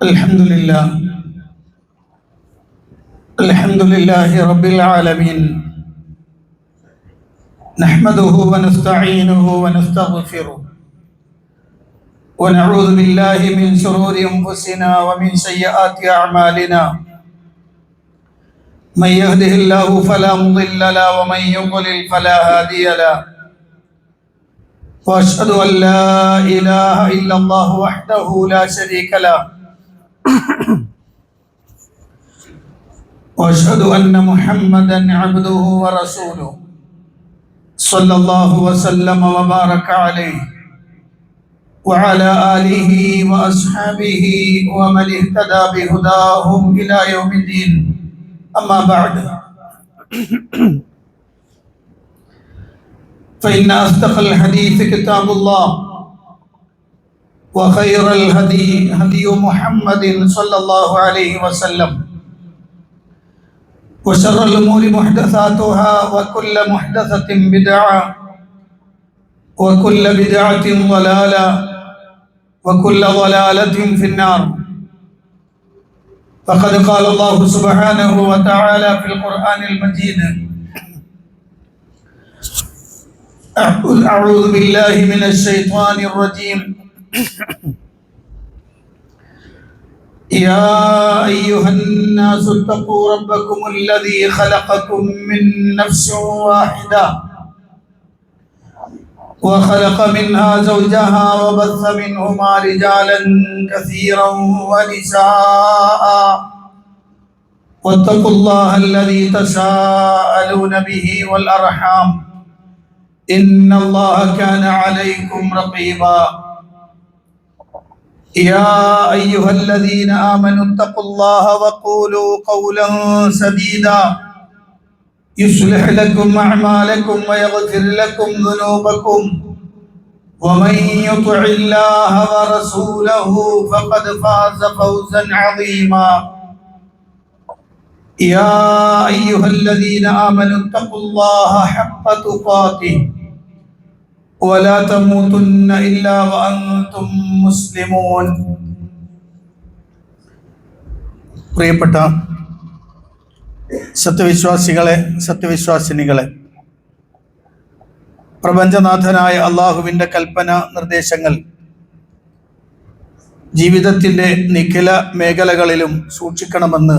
الحمد لله الحمد لله رب العالمين نحمده ونستعينه ونستغفره ونعوذ بالله من شرور أنفسنا ومن سيئات أعمالنا من يهده الله فلا مضل له ومن يضلل فلا هادي له وأشهد أن لا إله إلا الله وحده لا شريك له وأشهد أن محمدا عبده ورسوله صلى الله وسلم وبارك عليه وعلى آله وأصحابه ومن اهتدى بهداهم إلى يوم الدين أما بعد فإن أصدق الحديث كتاب الله وخير الهدي هدي محمد صلى الله عليه وسلم وشر الأمور محدثاتها وكل محدثة بدعة وكل بدعة ضلالة وكل ضلالة في النار فقد قال الله سبحانه وتعالى في القرآن المجيد أعوذ بالله من الشيطان الرجيم يا أيها الناس اتقوا ربكم الذي خلقكم من نفس واحدة وخلق منها زوجها وبث منهما رجالا كثيرا ونساء واتقوا الله الذي تساءلون به والأرحام إن الله كان عليكم رقيبا يا أيها الذين آمنوا اتقوا الله وقولوا قولا سديدا يصلح لكم أعمالكم ويغفر لكم ذنوبكم ومن يطع الله ورسوله فقد فاز فوزا عظيما يا أيها الذين آمنوا اتقوا الله حق تقاته ولا تموتن إلا وأنتم مسلمون. പ്രിയപ്പെട്ട സത്യവിശ്വാസികളെ, സത്യവിശ്വാസിനികളെ, പ്രപഞ്ചനാഥനായ അള്ളാഹുവിൻ്റെ കൽപ്പന നിർദ്ദേശങ്ങൾ ജീവിതത്തിൻ്റെ നിഖില മേഖലകളിലും സൂക്ഷിക്കണമെന്ന്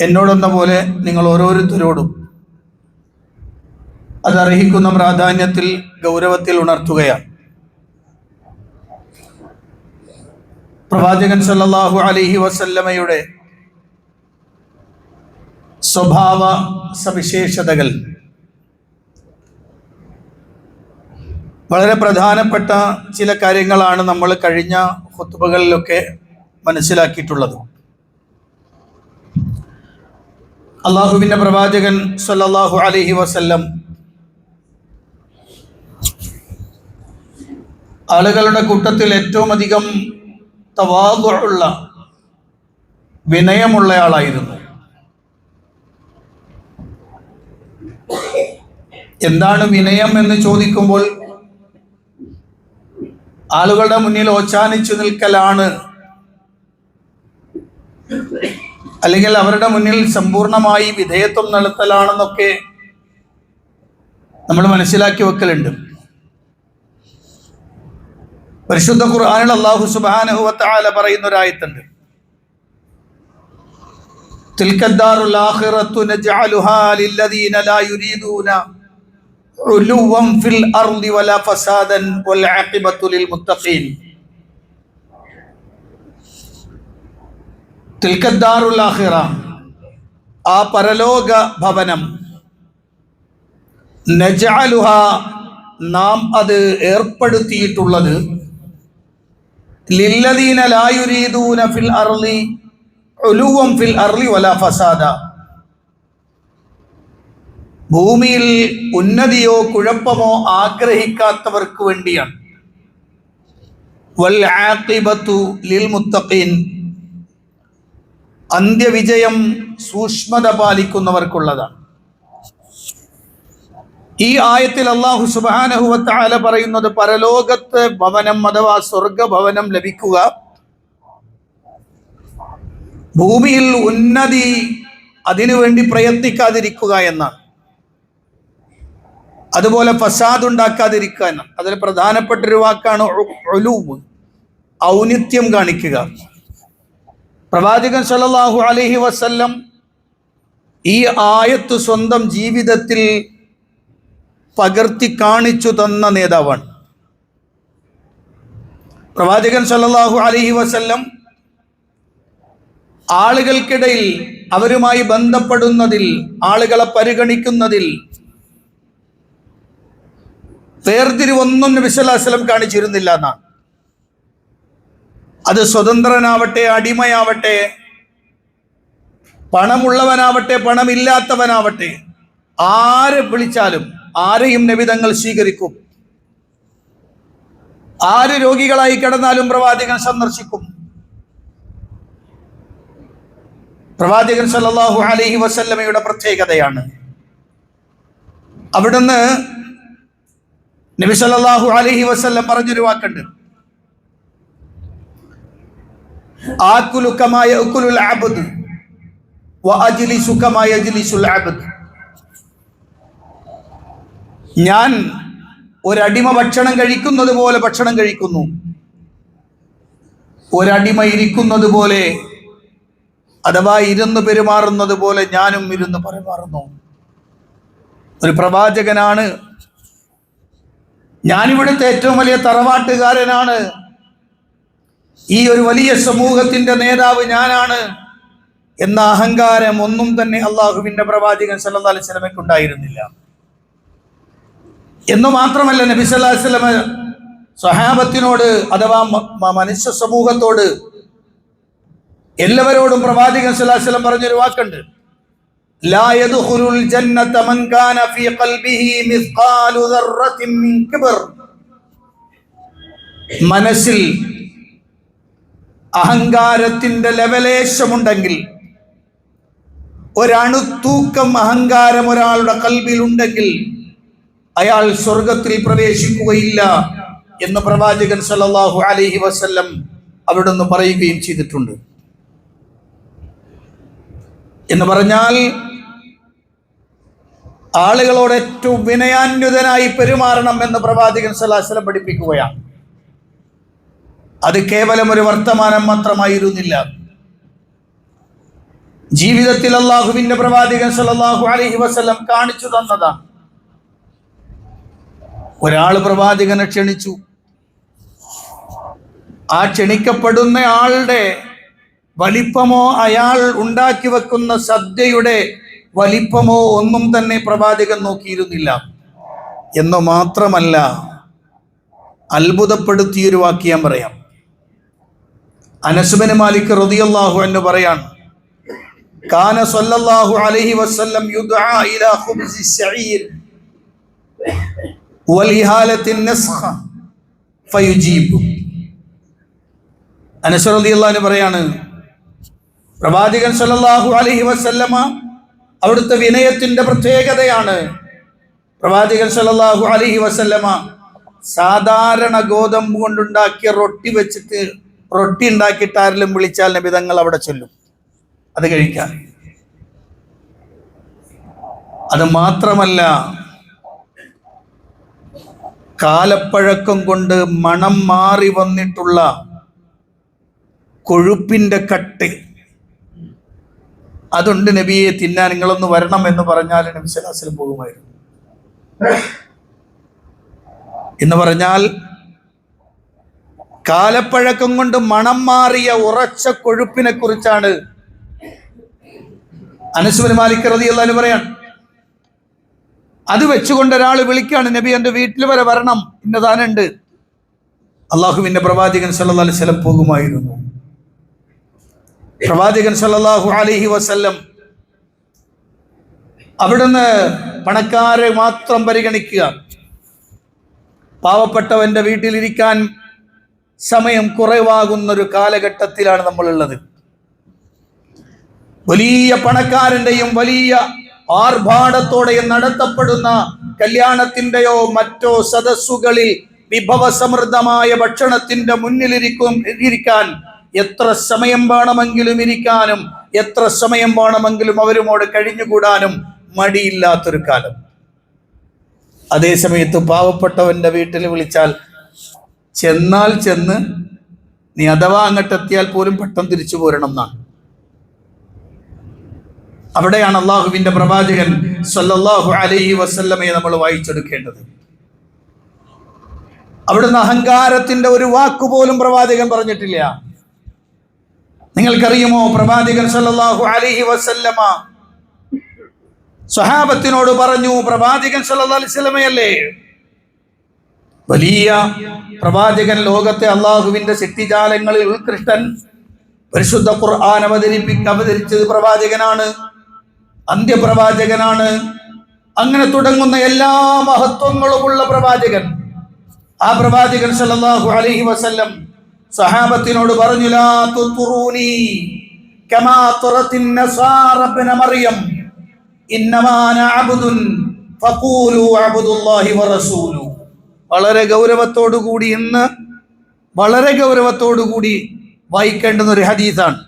എന്നോടെന്ന പോലെ നിങ്ങൾ ഓരോരുത്തരോടും അതർഹിക്കുന്ന പ്രാധാന്യത്തിൽ, ഗൗരവത്തിൽ ഉണർത്തുകയാണ്. പ്രവാചകൻ സല്ലല്ലാഹു അലൈഹി വസല്ലമയുടെ സ്വഭാവ സവിശേഷതകൾ വളരെ പ്രധാനപ്പെട്ട ചില കാര്യങ്ങളാണ് നമ്മൾ കഴിഞ്ഞ ഖുത്ബകളിലൊക്കെ മനസ്സിലാക്കിയിട്ടുള്ളത്. അള്ളാഹുവിൻ്റെ പ്രവാചകൻ സല്ലല്ലാഹു അലൈഹി വസല്ലം ആളുകളുടെ കൂട്ടത്തിൽ ഏറ്റവും അധികം തവാദുഉള്ള, വിനയമുള്ള ആളായിരുന്നു. എന്താണ് വിനയം എന്ന് ചോദിക്കുമ്പോൾ ആളുകളുടെ മുന്നിൽ ഓച്ചാനിച്ചു നിൽക്കലാണ്, അല്ലെങ്കിൽ അവരുടെ മുന്നിൽ സമ്പൂർണമായി വിധേയത്വം നടത്തലാണെന്നൊക്കെ നമ്മൾ മനസ്സിലാക്കി വെക്കലുണ്ട്. പരിശുദ്ധ ഖുർആനിൽ അല്ലാഹു സുബ്ഹാനഹു വ തആല പറയുന്ന ഒരു ആയത്തുണ്ട്, തിൽക്കദ്ദാറുൽ ആഖിറത്തു നജ്അലുഹാ ലില്ലദീന ലാ യുരീദൂന ഉലുവൻ ഫിൽ അർളി വലാ ഫസാദൻ വൽ ആഖിബത്തു ലിൽ മുത്തഖീൻ. തിൽക്കദ്ദാറുൽ ആഖിറ, ആ പരലോക ഭവനം, നജ്അലുഹാ, നാം അത് ഏർപ്പെടുത്തിയിട്ടുള്ളത്, ലില്ലദീന ലാ യുരീദൂന ഫിൽ അർളി ഉലുവൻ ഫിൽ അർളി വലാ ഫസാദ, ഭൂമിയിൽ ഉന്നതിയോ കുഴപ്പമോ ആഗ്രഹിക്കാത്തവർക്ക് വേണ്ടിയാണ്. വൽ ആഖിബത്തു ലിൽ മുത്തഖീൻ, അന്ത്യവിജയം സൂക്ഷ്മത പാലിക്കുന്നവർക്കുള്ളതാണ്. ഈ ആയത്തിൽ അല്ലാഹു സുബ്ഹാനഹു വ തആല പറയുന്നത് പരലോകത്ത് ഭവനം അഥവാ സ്വർഗഭവനം ലഭിക്കുക ഭൂമിയിൽ ഉന്നതി അതിനുവേണ്ടി പ്രയത്നിക്കാതിരിക്കുക എന്നാണ്. അതുപോലെ ഫസാദ് ഉണ്ടാക്കാതിരിക്കുക എന്നാണ്. അതിൽ പ്രധാനപ്പെട്ട ഒരു വാക്കാണ് ഉലൂവ്, ഔന്നിത്യം കാണിക്കുക. പ്രവാചകൻ സല്ലല്ലാഹു അലൈഹി വസല്ലം ഈ ആയത്ത് സ്വന്തം ജീവിതത്തിൽ പകർത്തി കാണിച്ചു തന്ന നേതാവാണ്. പ്രവാചകൻ സല്ലല്ലാഹു അലൈഹി വസല്ലം ആളുകൾക്കിടയിൽ അവരുമായി ബന്ധപ്പെടുന്നതിൽ, ആളുകളെ പരിഗണിക്കുന്നതിൽ വേർതിരിവൊന്നും നബി സല്ലല്ലാഹു അലൈഹി വസല്ലം കാണിച്ചിരുന്നില്ല എന്നാണ്. അത് സ്വതന്ത്രനാവട്ടെ, അടിമയാവട്ടെ, പണമുള്ളവനാവട്ടെ, പണമില്ലാത്തവനാവട്ടെ, ആരെ വിളിച്ചാലും ആരെയും നബി തങ്ങൾ സ്വീകരിക്കും. ആര് രോഗികളായി കിടന്നാലും പ്രവാചകൻ സന്ദർശിക്കും. പ്രവാചകൻ സല്ലല്ലാഹു അലൈഹി വസല്ലമയുടെ പ്രത്യേകതയാണ്. അവിടുന്ന് നബി സല്ലല്ലാഹു അലൈഹി വസല്ലം പറഞ്ഞൊരു വാക്കുണ്ട്, ആകുലു കമാ യഅകുലുൽ അബ്ദ് വഅജ്ലിസു കമാ യജ്ലിസുൽ അബ്ദ്. ഞാൻ ഒരടിമ ഭക്ഷണം കഴിക്കുന്നത് പോലെ ഭക്ഷണം കഴിക്കുന്നു, ഒരടിമ ഇരിക്കുന്നത് പോലെ അഥവാ ഇരുന്ന് പെരുമാറുന്നത് പോലെ ഞാനും ഇരുന്ന് പെരുമാറുന്നു. ഒരു പ്രവാചകനാണ്, ഞാനിവിടുത്തെ ഏറ്റവും വലിയ തറവാട്ടുകാരനാണ്, ഈ ഒരു വലിയ സമൂഹത്തിന്റെ നേതാവ് ഞാനാണ് എന്ന അഹങ്കാരം ഒന്നും തന്നെ അള്ളാഹുവിന്റെ പ്രവാചകൻ സല്ലല്ലാഹു അലൈഹി വസല്ലമയ്ക്ക് ഉണ്ടായിരുന്നില്ല. എന്ന് മാത്രമല്ല, നബി സല്ലല്ലാഹു അലൈഹി വസല്ലമ സ്വഹാബത്തിനോട് അഥവാ മനുഷ്യ സമൂഹത്തോട് എല്ലാവരോടും പ്രവാചകൻ സല്ലല്ലാഹു അലൈഹി വസല്ലം പറഞ്ഞൊരു വാക്കുണ്ട്, ലാ യദ്ഖുലുൽ ജന്നത മൻ കാന ഫീ ഖൽബിഹി മിസ്ഖാലു ദർറത്തിൻ മിൻ കിബ്ർ. മനസ്സിൽ അഹങ്കാരത്തിന്റെ ലെവലേശമുണ്ടെങ്കിൽ, ഒരണുത്തൂക്കം അഹങ്കാരം ഒരാളുടെ കൽബിൽ ഉണ്ടെങ്കിൽ അയാൾ സ്വർഗത്തിൽ പ്രവേശിക്കുകയില്ല എന്ന് പ്രവാചകൻ സല്ലല്ലാഹു അലൈഹി വസല്ലം അവിടുന്ന് പറയുകയും ചെയ്തിട്ടുണ്ട്. എന്ന് പറഞ്ഞാൽ ആളുകളോട് ഏറ്റവും വിനയാന്വിതനായി പെരുമാറണം എന്ന് പ്രവാചകൻ സല്ലല്ലാഹു അലൈഹി വസല്ലം പഠിപ്പിക്കുകയാണ്. അത് കേവലം ഒരു വർത്തമാനം മാത്രമായിരുന്നില്ല. ജീവിതത്തിൽ അള്ളാഹുവിന്റെ പ്രവാചകൻ സല്ലല്ലാഹു അലൈഹി വസല്ലം കാണിച്ചു തന്നതാണ്. ഒരാൾ പ്രവാചകനെ ക്ഷണിച്ചു. ആ ക്ഷണിക്കപ്പെടുന്ന ആളുടെ വലിപ്പമോ അയാൾ ഉണ്ടാക്കി വെക്കുന്ന സദ്യയുടെ വലിപ്പമോ ഒന്നും തന്നെ പ്രവാചകൻ നോക്കിയിരുന്നില്ല. എന്ന് മാത്രമല്ല, അത്ഭുതപ്പെടുത്തിയൊരു വാക്യം പറയാം. അനസ് ബിൻ മാലിക് റളിയല്ലാഹു അൻഹു പറയാണ്, കാന സല്ലല്ലാഹു അലൈഹി വസല്ലം യുദ്ആ ഇലാ ഖുബ്സി ശഈർ വലിഹാലത്തിൻ നസ്ഖ ഫയുജീബു. അനസ് റളിയല്ലാഹു അൻഹു പറയാണ്, പ്രവാചകൻ സല്ലല്ലാഹു അലൈഹി വസല്ലമ അവിടുത്തെ വിനയത്തിന്റെ പ്രത്യേകതയാണ്. പ്രവാചകൻ സല്ലല്ലാഹു അലൈഹി വസല്ലമ സാധാരണ ഗോതമ്പ് കൊണ്ടുണ്ടാക്കിയ റൊട്ടി വെച്ചിട്ട് റൊട്ടി ഉണ്ടാക്കിയിട്ട് ആരെങ്കിലും വിളിച്ചാൽ നബി തങ്ങൾ അവിടെ ചൊല്ലും, അത് കഴിക്കാൻ. അത് മാത്രമല്ല, കാലപ്പഴക്കം കൊണ്ട് മണം മാറി വന്നിട്ടുള്ള കൊഴുപ്പിന്റെ കട്ട് അതുണ്ട് നബിയെ തിന്നാൻ, നിങ്ങളൊന്ന് വരണം എന്ന് പറഞ്ഞാൽ നബി സല്ലല്ലാഹു അലൈഹി വസല്ലം പോകുമായിരുന്നു. എന്ന് പറഞ്ഞാൽ കാലപ്പഴക്കം കൊണ്ട് മണം മാറിയ ഉറച്ച കൊഴുപ്പിനെ കുറിച്ചാണ് അനസ് ബിൻ മാലിക് റളിയല്ലാഹു അൻഹു പറയാൻ. അത് വെച്ചുകൊണ്ട് ഒരാൾ വിളിക്കാണ്, നബി എൻ്റെ വീട്ടിൽ വരെ വരണം, ഇന്നതാനുണ്ട്. അള്ളാഹുവിന്റെ പ്രവാചകൻ സല്ലല്ലാഹു അലൈഹി വസല്ലം പോകുമായിരുന്നു. പ്രവാചകൻ സല്ലല്ലാഹു അലൈഹി വസല്ലം അവിടുന്ന് പണക്കാരെ മാത്രം പരിഗണിക്കുക, പാവപ്പെട്ടവന്റെ വീട്ടിലിരിക്കാൻ സമയം കുറവാകുന്നൊരു കാലഘട്ടത്തിലാണ് നമ്മളുള്ളത്. വലിയ പണക്കാരന്റെയും വലിയ ആർഭാടത്തോടെയും നടത്തപ്പെടുന്ന കല്യാണത്തിന്റെയോ മറ്റോ സദസ്സുകളിൽ വിഭവസമൃദ്ധമായ ഭക്ഷണത്തിന്റെ മുന്നിലിരിക്കാൻ എത്ര സമയം വേണമെങ്കിലും ഇരിക്കാനും എത്ര സമയം വേണമെങ്കിലും അവരുമോട് കഴിഞ്ഞുകൂടാനും മടിയില്ലാത്തൊരു കാലം. അതേ സമയത്ത് പാവപ്പെട്ടവന്റെ വീട്ടിൽ വിളിച്ചാൽ ചെന്ന് നീ അഥവാ അങ്ങോട്ടെത്തിയാൽ പോലും പെട്ടെന്ന് തിരിച്ചു പോരണം എന്നാണ്. അവിടെയാണ് അള്ളാഹുവിന്റെ പ്രവാചകൻ സല്ലല്ലാഹു അലൈഹി വസല്ലമയെ നമ്മൾ വായിച്ചെടുക്കേണ്ടത്. അവിടുന്ന് അഹങ്കാരത്തിന്റെ ഒരു വാക്കുപോലും പ്രവാചകൻ പറഞ്ഞിട്ടില്ല. നിങ്ങൾക്കറിയുമോ, പ്രവാചകൻ സല്ലല്ലാഹു അലൈഹി വസല്ലമ സ്വഹാബത്തിനോട് പറഞ്ഞു, പ്രവാചകൻ സല്ലല്ലാഹു അലൈഹി വസല്ലമയല്ലേ വലിയ പ്രവാചകൻ, ലോകത്തെ അള്ളാഹുവിന്റെ ശക്തിജാലങ്ങളിൽ ഉത്കൃഷ്ടൻ, പരിശുദ്ധ ഖുർആൻ അവതരിച്ചത് പ്രവാചകനാണ്, അന്ത്യപ്രവാചകനാണ്, അങ്ങനെ തുടങ്ങുന്ന എല്ലാ മഹത്വങ്ങളുമുള്ള പ്രവാചകൻ. ആ പ്രവാചകൻ സല്ലല്ലാഹു അലൈഹി വസല്ലം സഹാബത്തിനോട് പറഞ്ഞു, ലാ തുതുറൂനി കമാ തുറത്തിൻ നസാറ ഇബ്ന മറിയം ഇന്നമാ അന അബ്ദുൻ ഫഖൂലു അബ്ദുല്ലാഹി വറസൂലു. വളരെ ഗൗരവത്തോടുകൂടി ഇന്ന് വളരെ ഗൗരവത്തോടുകൂടി വായിക്കേണ്ടുന്ന ഒരു ഹദീസാണ്.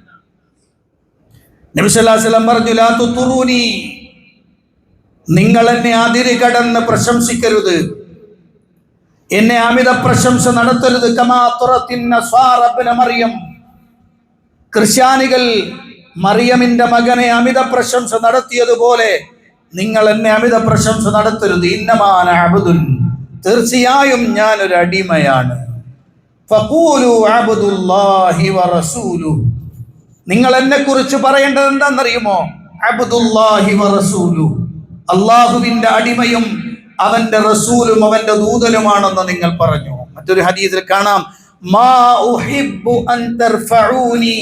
നബി സല്ലല്ലാഹു അലൈഹി വസല്ലം പറഞ്ഞു, ലാ തുതുറൂനി, നിങ്ങൾ എന്നെ അതിര് കടന്ന് പ്രശംസിക്കരുത്, എന്നെ അമിത പ്രശംസ നടത്തരുത്. കമാ തുറത്തിൻ നസാറ ഇബ്ന മറിയം, ക്രിസ്ത്യാനികൾ മറിയമിന്റെ മകനെ അമിത പ്രശംസ നടത്തിയതുപോലെ നിങ്ങൾ എന്നെ അമിത പ്രശംസ നടത്തരുത്. ഇന്നമാ അന അബ്ദുൻ, തീർച്ചയായും ഞാൻ ഒരു അടിമയാണ്. ഫഖൂലു അബ്ദുല്ലാഹി വറസൂലു, നിങ്ങൾ എന്നെ കുറിച്ച് പറയേണ്ടത് എന്താണെന്നറിയുമോ? അബ്ദുല്ലാഹി വറസൂലു, അള്ളാഹുവിന്റെ അടിമയും അവന്റെ റസൂലും അവന്റെ ദൂതനുമാണെന്ന് നിങ്ങൾ പറഞ്ഞു. മറ്റൊരു ഹദീസിൽ കാണാം, മാ ഉഹിബ്ബു അൻ തർഫഊനി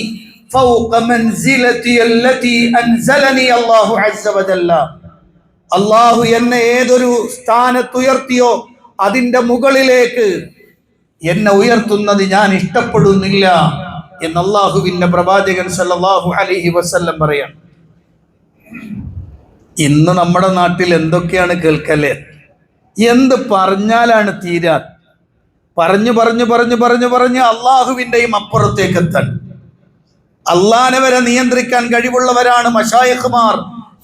ഫൗഖ മൻസിലതി അല്ലതി അൻസലനി അല്ലാഹു അസ്സ വജല്ല. അല്ലാഹു എന്നെ ഏതൊരു സ്ഥാനത്ത് ഉയർത്തിയോ അതിന്റെ മുകളിലേക്ക് എന്നെ ഉയർത്തുന്നത് ഞാൻ ഇഷ്ടപ്പെടുന്നില്ല എന്ന് അല്ലാഹുവിന്റെ പ്രവാചകൻ സല്ലല്ലാഹു അലൈഹി വസല്ലം പറയാം. ഇന്ന് നമ്മുടെ നാട്ടിൽ എന്തൊക്കെയാണ് കേൾക്കല്ലേ? എന്ത് പറഞ്ഞാലാണ് തീരാ? പറഞ്ഞു അള്ളാഹുവിന്റെയും അപ്പുറത്തേക്ക് എത്താൻ, അള്ളാനെ വരെ നിയന്ത്രിക്കാൻ കഴിവുള്ളവരാണ് മശായിഖുമാർ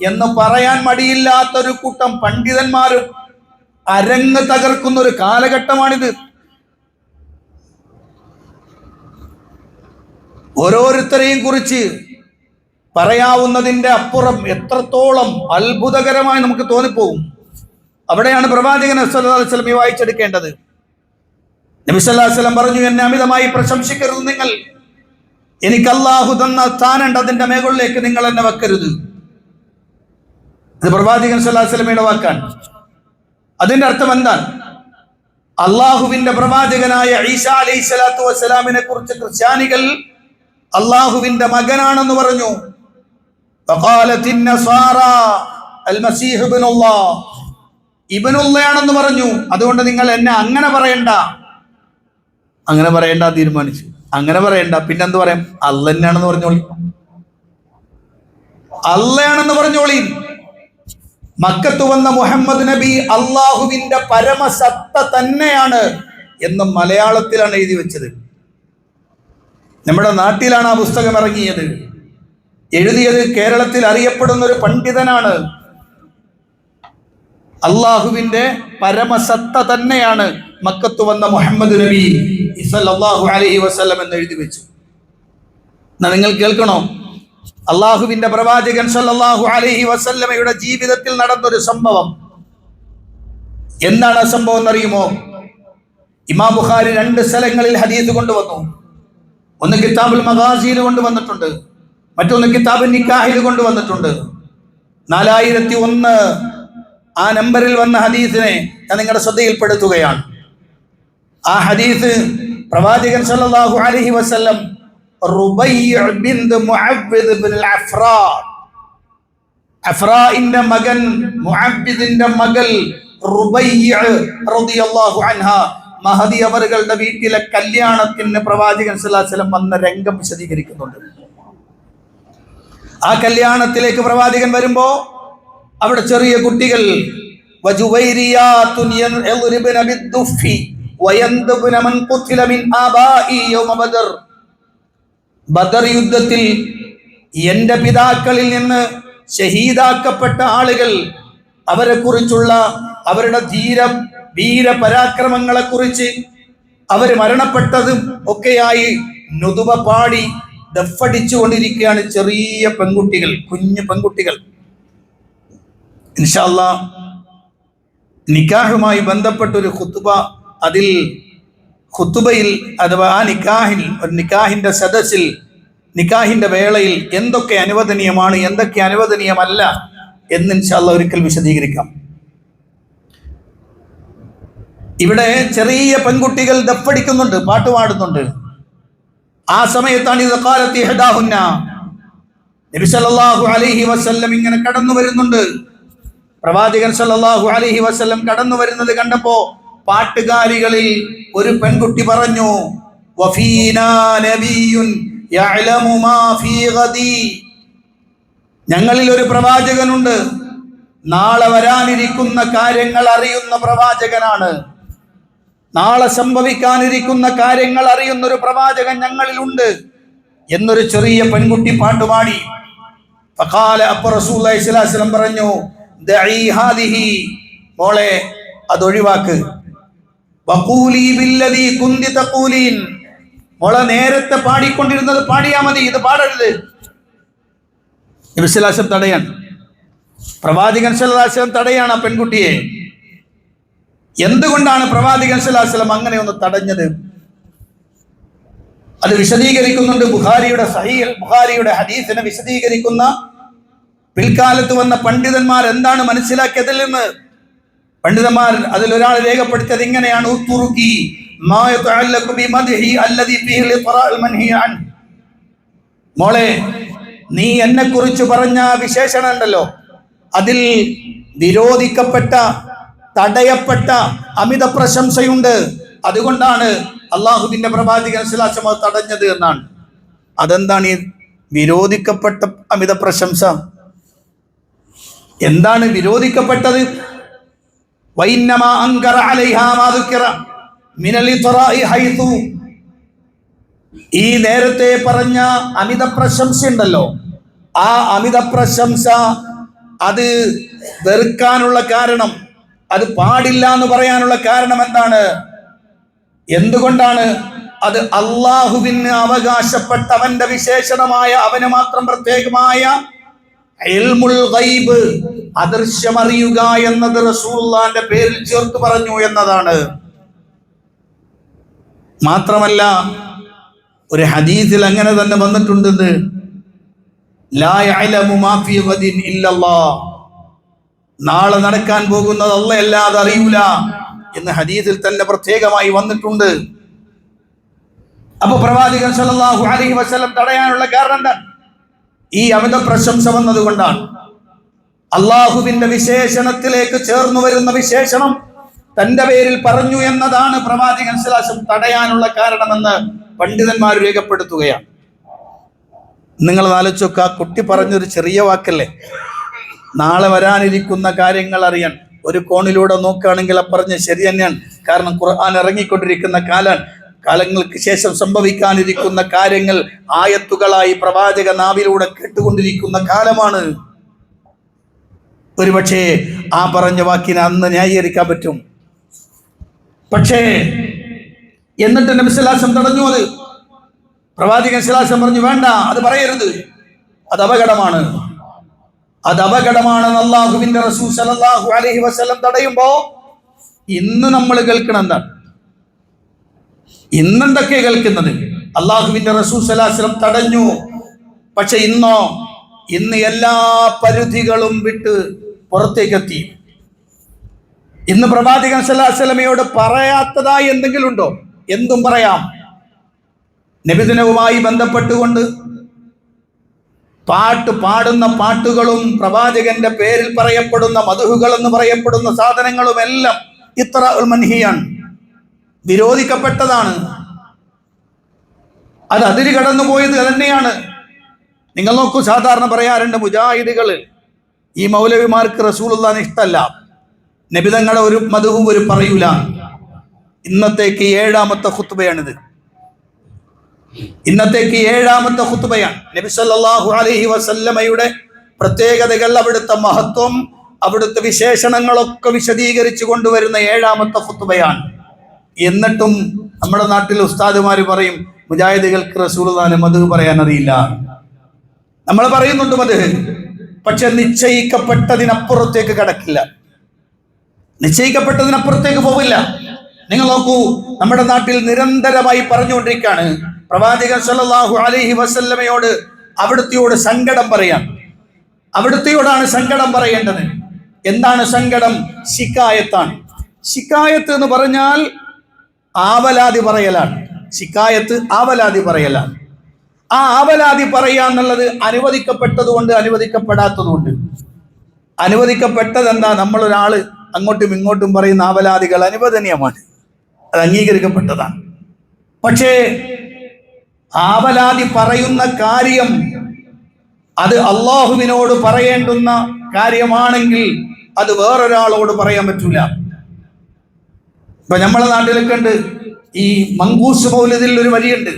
എന്ന് പറയാൻ മടിയില്ലാത്തൊരു കൂട്ടം പണ്ഡിതന്മാരും അരങ്ങ് തകർക്കുന്ന ഒരു കാലഘട്ടമാണിത്. ഓരോരുത്തരെയും കുറിച്ച് പറയാവുന്നതിന്റെ അപ്പുറം എത്രത്തോളം അത്ഭുതകരമായി നമുക്ക് തോന്നിപ്പോകും. അവിടെയാണ് പ്രവാചകൻ സല്ലല്ലാഹു അലൈഹി വസല്ലം വായിച്ചെടുക്കേണ്ടത്. നബി സല്ലല്ലാഹു അലൈഹി വസല്ലം പറഞ്ഞു, എന്നെ അമിതമായി പ്രശംസിക്കരുത് നിങ്ങൾ, എനിക്ക് അല്ലാഹു തന്ന സ്ഥാനമുണ്ട്, അതിന്റെ മുകളിലേക്ക് നിങ്ങൾ എന്നെ വെക്കരുത്. ഇത് പ്രവാചകൻ സല്ലല്ലാഹു അലൈഹി വസല്ലമയുടെ വാക്കാണ്. അതിന്റെ അർത്ഥം എന്താണ്? അള്ളാഹുവിന്റെ പ്രവാചകനായ ഈസാ അലൈഹിസ്സലാത്തു വസ്സലാമിനെ കുറിച്ച് ക്രിസ്ത്യാനികൾ അള്ളാഹുവിന്റെ മകനാണെന്ന് പറഞ്ഞു. വഖാലത്തിൻ നസാറ അൽ മസീഹ് ഇബ്നുല്ലാഹ്, ഇബ്നുല്ലാഹയാണെന്ന് പറഞ്ഞു. അതുകൊണ്ട് നിങ്ങൾ എന്നെ അങ്ങനെ പറയണ്ട തീരുമാനിച്ചു. അങ്ങനെ പറയണ്ട, പിന്നെന്ത് പറയാം? അള്ളാണെന്ന് പറഞ്ഞോളി, അള്ളയാണെന്ന് പറഞ്ഞോളി. മക്കത്ത് വന്ന മുഹമ്മദ് നബി അള്ളാഹുവിന്റെ പരമസത്ത തന്നെയാണ് എന്ന് മലയാളത്തിലാണ് എഴുതി വെച്ചത്. നമ്മുടെ നാട്ടിലാണ് ആ പുസ്തകം ഇറങ്ങിയത്. എഴുതിയത് കേരളത്തിൽ അറിയപ്പെടുന്ന ഒരു പണ്ഡിതനാണ്. അള്ളാഹുവിന്റെ പരമസത്ത തന്നെയാണ് മക്കത്ത് വന്ന മുഹമ്മദ് നബി സല്ലല്ലാഹു അലൈഹി വസല്ലം എന്ന് എഴുതി വെച്ചു. എന്നാ നിങ്ങൾ കേൾക്കണോ? അള്ളാഹുവിന്റെ പ്രവാചകൻ സല്ലല്ലാഹു അലൈഹി വസല്ലമയുടെ ജീവിതത്തിൽ നടന്നൊരു സംഭവം. എന്താണ് ആ സംഭവം എന്നറിയുമോ? ഇമാം ബുഖാരി 2 സ്ഥലങ്ങളിൽ ഹദീസ് കൊണ്ടുവന്നു. ഒന്ന് കിതാബുൽ മഗാസിയിൽ കൊണ്ടുവന്നിട്ടുണ്ട്, മറ്റൊന്ന് കിതാബുൻ നിക്കാഹിൽ കൊണ്ടുവന്നിട്ടുണ്ട്. 4001 ആ നമ്പറിൽ വന്ന ഹദീസിനെ ഞാൻ നിങ്ങളുടെ ശ്രദ്ധയിൽപ്പെടുത്തുകയാണ്. ആ ഹദീസ് പ്രവാചകൻ സല്ലല്ലാഹു അലൈഹി വസല്ലം റുബയ്യ് ബിൻത് മുഅവ്വിദ് ഇബ്നുൽ അഫ്റാ, അഫ്റാഇന്റെ മകൻ മുഅവ്വിദിന്റെ മകൾ റുബയ്യ് റളിയല്ലാഹു അൻഹാ മഹദി അവരുടെ വീട്ടിലെ കല്യാണത്തിന് പ്രവാചകൻ സല്ലല്ലാഹു അലൈഹി വസല്ലം വന്ന രംഗം വിശദീകരിക്കുന്നുണ്ട്. ആ കല്യാണത്തിലേക്ക് പ്രവാചകൻ വരുമ്പോ അവിടെ ചെറിയ കുട്ടികൾ വജുവൈരിയാതുൻ യദ്രിബന ബിദ്ദുഫി വയന്ദബന മൻ ഖുതില മിൻ ആബാഇ യൗമ ബദർ, ബദർ യുദ്ധത്തിൽ എന്റെ പിതാക്കളിൽ നിന്ന് ഷഹീദാക്കപ്പെട്ട ആളുകൾ, അവരെ കുറിച്ചുള്ള അവരുടെ വീര പരാക്രമങ്ങളെ കുറിച്ച്, അവർ മരണപ്പെട്ടതും ഒക്കെയായി നുതുവ പാടി ദഫടിച്ചുകൊണ്ടിരിക്കുകയാണ് ചെറിയ പെൺകുട്ടികൾ, കുഞ്ഞു പെൺകുട്ടികൾ. ഇൻഷാ അല്ലാഹ് നിക്കാഹുമായി ബന്ധപ്പെട്ടൊരു ഖുതുബ, അതിൽ ഖുതുബയിൽ അഥവാ ആ നിക്കാഹിന്റെ സദസ്സിൽ, നിക്കാഹിന്റെ വേളയിൽ എന്തൊക്കെ അനുവദനീയമാണ്, എന്തൊക്കെ അനുവദനീയമല്ല എന്ന് ഇൻഷാ അല്ലാഹ് ഒരിക്കൽ വിശദീകരിക്കാം. ഇവിടെ ചെറിയ പെൺകുട്ടികൾ ദഫടിക്കുന്നുണ്ട്, പാട്ട് പാടുന്നുണ്ട്. ആ സമയത്താണ് ഇത് ഖാലത്തി ഇഹ്ദാഹുന്ന, നബി സല്ലല്ലാഹു അലൈഹി വസല്ലം ഇങ്ങനെ കടന്നു വരുന്നുണ്ട്. പ്രവാചകൻ സല്ലല്ലാഹു അലൈഹി വസല്ലം കടന്നു വരുന്നത് കണ്ടപ്പോ പാട്ടുകാരികളിൽ ഒരു പെൺകുട്ടി പറഞ്ഞു, വഫീനാ നബിയ്യുൻ യഅലമു മാ ഫീ ഗദി, ഞങ്ങളിൽ ഒരു പ്രവാചകനുണ്ട്, നാളെ വരാനിരിക്കുന്ന കാര്യങ്ങൾ അറിയുന്ന പ്രവാചകനാണ്. നാളെ സംഭവിക്കാനിരിക്കുന്ന കാര്യങ്ങൾ അറിയുന്ന ഒരു പ്രവാചകൻ ഞങ്ങളിലുണ്ട് എന്നൊരു ചെറിയ പെൺകുട്ടി പാട്ടുപാടി. ഫഖാല, അപ്പോൾ റസൂലുള്ളാഹി സ്വല്ലല്ലാഹു അലൈഹി വസല്ലം പറഞ്ഞു, ദഈ ഹാദിഹി, മോളെ അതൊഴിവാക്ക്. വഖൂലി ബില്ലദീ കുന്തി തഖൂലീൻ, മോളെ നേരത്തെ പാടിക്കൊണ്ടിരുന്നത് പാടിയാ മതി, ഇത് പാടരുത്. നബി സല്ലല്ലാഹു അലൈഹി വസല്ലം തടയാണ്, പ്രവാചകൻ സല്ലല്ലാഹു അലൈഹി വസല്ലം തടയാണ് ആ പെൺകുട്ടിയെ. എന്തുകൊണ്ടാണ് പ്രവാചകൻ സല്ലല്ലാഹു അലൈഹി വസല്ലം അങ്ങനെ ഒന്ന് തടഞ്ഞത്? അത് വിശദീകരിക്കുന്നുണ്ട് ബുഖാരിയുടെ ഹദീസിനെ വിശദീകരിക്കുന്ന പിൽക്കാലത്ത് വന്ന പണ്ഡിതന്മാർ എന്താണ് മനസ്സിലാക്കിയതിൽ നിന്ന്. പണ്ഡിതന്മാർ അതിലൊരാൾ രേഖപ്പെടുത്തിയത് ഇങ്ങനെയാണ്, മോളെ, നീ എന്നെ കുറിച്ച് പറഞ്ഞ വിശേഷണം ഉണ്ടല്ലോ, അതിൽ വിരോധിക്കപ്പെട്ട, തടയപ്പെട്ട അമിത പ്രശംസയുണ്ട്. അതുകൊണ്ടാണ് അള്ളാഹുവിന്റെ പ്രവാചകൻ സല്ലല്ലാഹു അലൈഹി വസല്ലം തടഞ്ഞത് എന്നാണ്. അതെന്താണ് ഈ വിരോധിക്കപ്പെട്ട അമിത പ്രശംസ? എന്താണ് വിരോധിക്കപ്പെട്ടത്? വഇന്നമാ അൻകറ അലൈഹാ മാ ദുക്കിറ മിനൽ ഇത്റാഇ ഹൈതു, ഈ നേരത്തെ പറഞ്ഞ അമിത പ്രശംസ ഉണ്ടല്ലോ, ആ അമിത പ്രശംസ അത് വെറുക്കാനുള്ള കാരണം, അത് പാടില്ല എന്ന് പറയാനുള്ള കാരണം എന്താണ്? എന്തുകൊണ്ടാണ്? അത് അള്ളാഹുവിന് അവകാശപ്പെട്ട അവന്റെ വിശേഷണമായ, അവന് മാത്രം പ്രത്യേകമായ ഇൽമുൽ ഗൈബ്, അദൃശ്യമറിയുക എന്നത് റസൂലുള്ളാഹിന്റെ പേരിൽ ചേർത്ത് പറഞ്ഞു എന്നതാണ്. മാത്രമല്ല ഒരു ഹദീസിൽ അങ്ങനെ തന്നെ വന്നിട്ടുണ്ട്, ലാ യഅലമു മാ ഫീ ഗദിൻ ഇല്ലല്ലാഹ്, നാളെ നടക്കാൻ പോകുന്നത് അല്ലാഹ് അല്ലാതെ അറിയൂല എന്ന് ഹദീസിൽ തന്നെ പ്രത്യേകമായി വന്നിട്ടുണ്ട്. അപ്പൊ പ്രവാചകൻ സല്ലല്ലാഹു അലൈഹി വസല്ലം തടയാനുള്ള കാരണം എന്താണ്? ഈ അമിത പ്രശംസ വന്നതുകൊണ്ടാണ്. അള്ളാഹുവിന്റെ വിശേഷണത്തിലേക്ക് ചേർന്നു വരുന്ന വിശേഷണം തന്റെ പേരിൽ പറഞ്ഞു എന്നതാണ് പ്രവാചകൻ സല്ലല്ലാഹു അലൈഹി വസല്ലം തടയാനുള്ള കാരണമെന്ന് പണ്ഡിതന്മാർ രേഖപ്പെടുത്തുകയാണ്. നിങ്ങൾ ആലോചിച്ചൊക്കെ, ആ കുട്ടി പറഞ്ഞൊരു ചെറിയ വാക്കല്ലേ, നാളെ വരാനിരിക്കുന്ന കാര്യങ്ങൾ അറിയാൻ. ഒരു കോണിലൂടെ നോക്കുകയാണെങ്കിൽ പറഞ്ഞ് ശരി തന്നെയാണ്. കാരണം ഖുർആൻ ഇറങ്ങിക്കൊണ്ടിരിക്കുന്ന കാലങ്ങൾക്ക് ശേഷം സംഭവിക്കാനിരിക്കുന്ന കാര്യങ്ങൾ ആയത്തുകളായി പ്രവാചക നാവിലൂടെ കേട്ടുകൊണ്ടിരിക്കുന്ന കാലമാണ്. ഒരുപക്ഷെ ആ പറഞ്ഞ വാക്കിനെ അന്ന് ന്യായീകരിക്കാൻ പറ്റും. പക്ഷേ എന്നിട്ട് നബി സല്ലല്ലാഹു അലൈഹി വസല്ലം തടഞ്ഞു. അത് പ്രവാചകൻ സല്ലല്ലാഹു അലൈഹി വസല്ലം പറഞ്ഞു, വേണ്ട, അത് പറയരുത്, അത് അപകടമാണ്, അത് അപകടമാണെന്ന് അല്ലാഹുവിന്റെ റസൂൽ സല്ലല്ലാഹു അലൈഹി വസല്ലം തടയുമ്പോ ഇന്ന് നമ്മൾ കേൾക്കണം എന്താണ്? ഇന്നെന്തൊക്കെ കേൾക്കുന്നത്? അല്ലാഹുവിന്റെ റസൂൽ സല്ലല്ലാഹു അലൈഹി വസല്ലം തടഞ്ഞു. പക്ഷെ ഇന്ന് എല്ലാ പരിധികളും വിട്ട് പുറത്തേക്കെത്തി. ഇന്ന് പ്രവാചകൻ സല്ലല്ലാഹു അലൈഹി വസല്ലമയോട് പറയാത്തതായി എന്തെങ്കിലും ഉണ്ടോ? എന്തും പറയാം. നബിദിനവുമായി ബന്ധപ്പെട്ടുകൊണ്ട് പാടുന്ന പാട്ടുകളും പ്രവാചകന്റെ പേരിൽ പറയപ്പെടുന്ന മദ്ഹുകൾ എന്ന് പറയപ്പെടുന്ന സാധനങ്ങളും എല്ലാം ഇത്റാഉൽ മൻഹിയാണ്, വിരോധിക്കപ്പെട്ടതാണ്. അത് അതിര് കടന്നുപോയത് തന്നെയാണ്. നിങ്ങൾ നോക്കൂ, സാധാരണ പറയാറുണ്ട് മുജാഹിദുകൾ, ഈ മൗലവിമാർക്ക് റസൂലുള്ളാഹിനെ ഇഷ്ടമല്ല, നബിതങ്ങളുടെ ഒരു മദ്ഹും ഒരു പറയൂല. ഇന്നത്തേക്ക് 7ാമത്തെ ഖുത്ബയാണിത്. ഇന്നത്തേക്ക് 7ാമത്തെ ഖുതുബയാണ്. നബി സല്ലല്ലാഹു അലൈഹി വസല്ലമയുടെ പ്രത്യേകതകൾ, അവിടുത്തെ മഹത്വം, അവിടുത്തെ വിശേഷണങ്ങളൊക്കെ വിശദീകരിച്ചു കൊണ്ടുവരുന്ന 7ാമത്തെ ഖുതുബയാണ്. എന്നിട്ടും നമ്മുടെ നാട്ടിൽ ഉസ്താദുമാർ പറയും മുജാഹിദുകൾക്ക് റസൂലുള്ളാഹിനെ മദ്ഹ് പറയാൻ അറിയില്ല. നമ്മൾ പറയുന്നുണ്ട് മദ്ഹ്, പക്ഷെ നിശ്ചയിക്കപ്പെട്ടതിനപ്പുറത്തേക്ക് കടക്കില്ല, നിശ്ചയിക്കപ്പെട്ടതിനപ്പുറത്തേക്ക് പോവില്ല. നിങ്ങൾ നോക്കൂ, നമ്മുടെ നാട്ടിൽ നിരന്തരമായി പറഞ്ഞുകൊണ്ടിരിക്കുകയാണ് പ്രവാചകൻ സല്ലല്ലാഹു അലൈഹി വസല്ലമയോട് അവിടുത്തെയോട് സങ്കടം പറയാം. അവിടുത്തെയോടാണ് സങ്കടം പറയേണ്ടത്. എന്താണ് സങ്കടം? ശിക്കായത്താണ്. ശിക്കായത്ത് എന്ന് പറഞ്ഞാൽ ആവലാതി പറയലാണ്. ശിക്കായത്ത് ആവലാതി പറയലാണ്. ആ ആവലാതി പറയാന്നുള്ളത് അനുവദിക്കപ്പെട്ടതുകൊണ്ട് അനുവദിക്കപ്പെടാത്തതുകൊണ്ട്. അനുവദിക്കപ്പെട്ടത് എന്താ? നമ്മളൊരാള് അങ്ങോട്ടും ഇങ്ങോട്ടും പറയുന്ന ആവലാദികൾ അനുവദനീയമാണ്, അത് അംഗീകരിക്കപ്പെട്ടതാണ്. പക്ഷേ ആവലാതി പറയുന്ന കാര്യം അത് അള്ളാഹുവിനോട് പറയേണ്ടുന്ന കാര്യമാണെങ്കിൽ അത് വേറൊരാളോട് പറയാൻ പറ്റൂല. ഇപ്പൊ നമ്മളെ നാട്ടിലൊക്കെ ഉണ്ട് ഈ മങ്കൂസ് മൗലിദിൽ ഒരു വരിയുണ്ട്,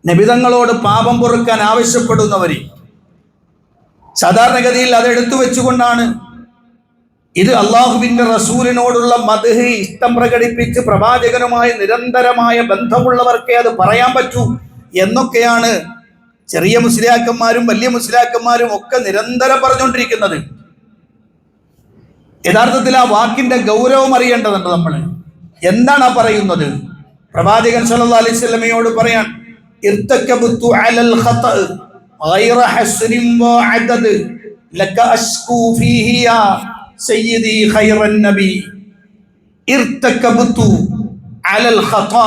നബിതങ്ങളോട് പാപം പൊറുക്കാൻ ആവശ്യപ്പെടുന്ന വരി. സാധാരണഗതിയിൽ അത് എടുത്തു വെച്ചുകൊണ്ടാണ് ഇത് അള്ളാഹുവിന്റെ റസൂലിനോടുള്ള മദ്ഹ്, ഇഷ്ടം പ്രകടിപ്പിച്ച് പ്രവാചകനുമായി നിരന്തരമായ ബന്ധമുള്ളവർക്കേ അത് പറയാൻ പറ്റൂ എന്നൊക്കെയാണ് ചെറിയ മുസ്ലിയാക്കന്മാരും വലിയ മുസ്ലിയാക്കന്മാരും ഒക്കെ നിരന്തരം പറഞ്ഞുകൊണ്ടിരിക്കുന്നത്. യഥാർത്ഥത്തിൽ ആ വാക്കിന്റെ ഗൗരവം അറിയേണ്ടതുണ്ട് നമ്മൾ. എന്താണ് ആ പറയുന്നത്? പ്രവാചകൻ സല്ലല്ലാഹു അലൈഹി വസല്ലമയോട് പറയാൻ, ഇർതകബതു അലൽ ഖതഅ ഗൈറ ഹസ്നിൻ വഅദദ് ലക അശ്കൂ ഫീഹി യാ സയ്യിദി ഖൈറൻ നബി. ഇർതകബതു അലൽ ഖതഅ,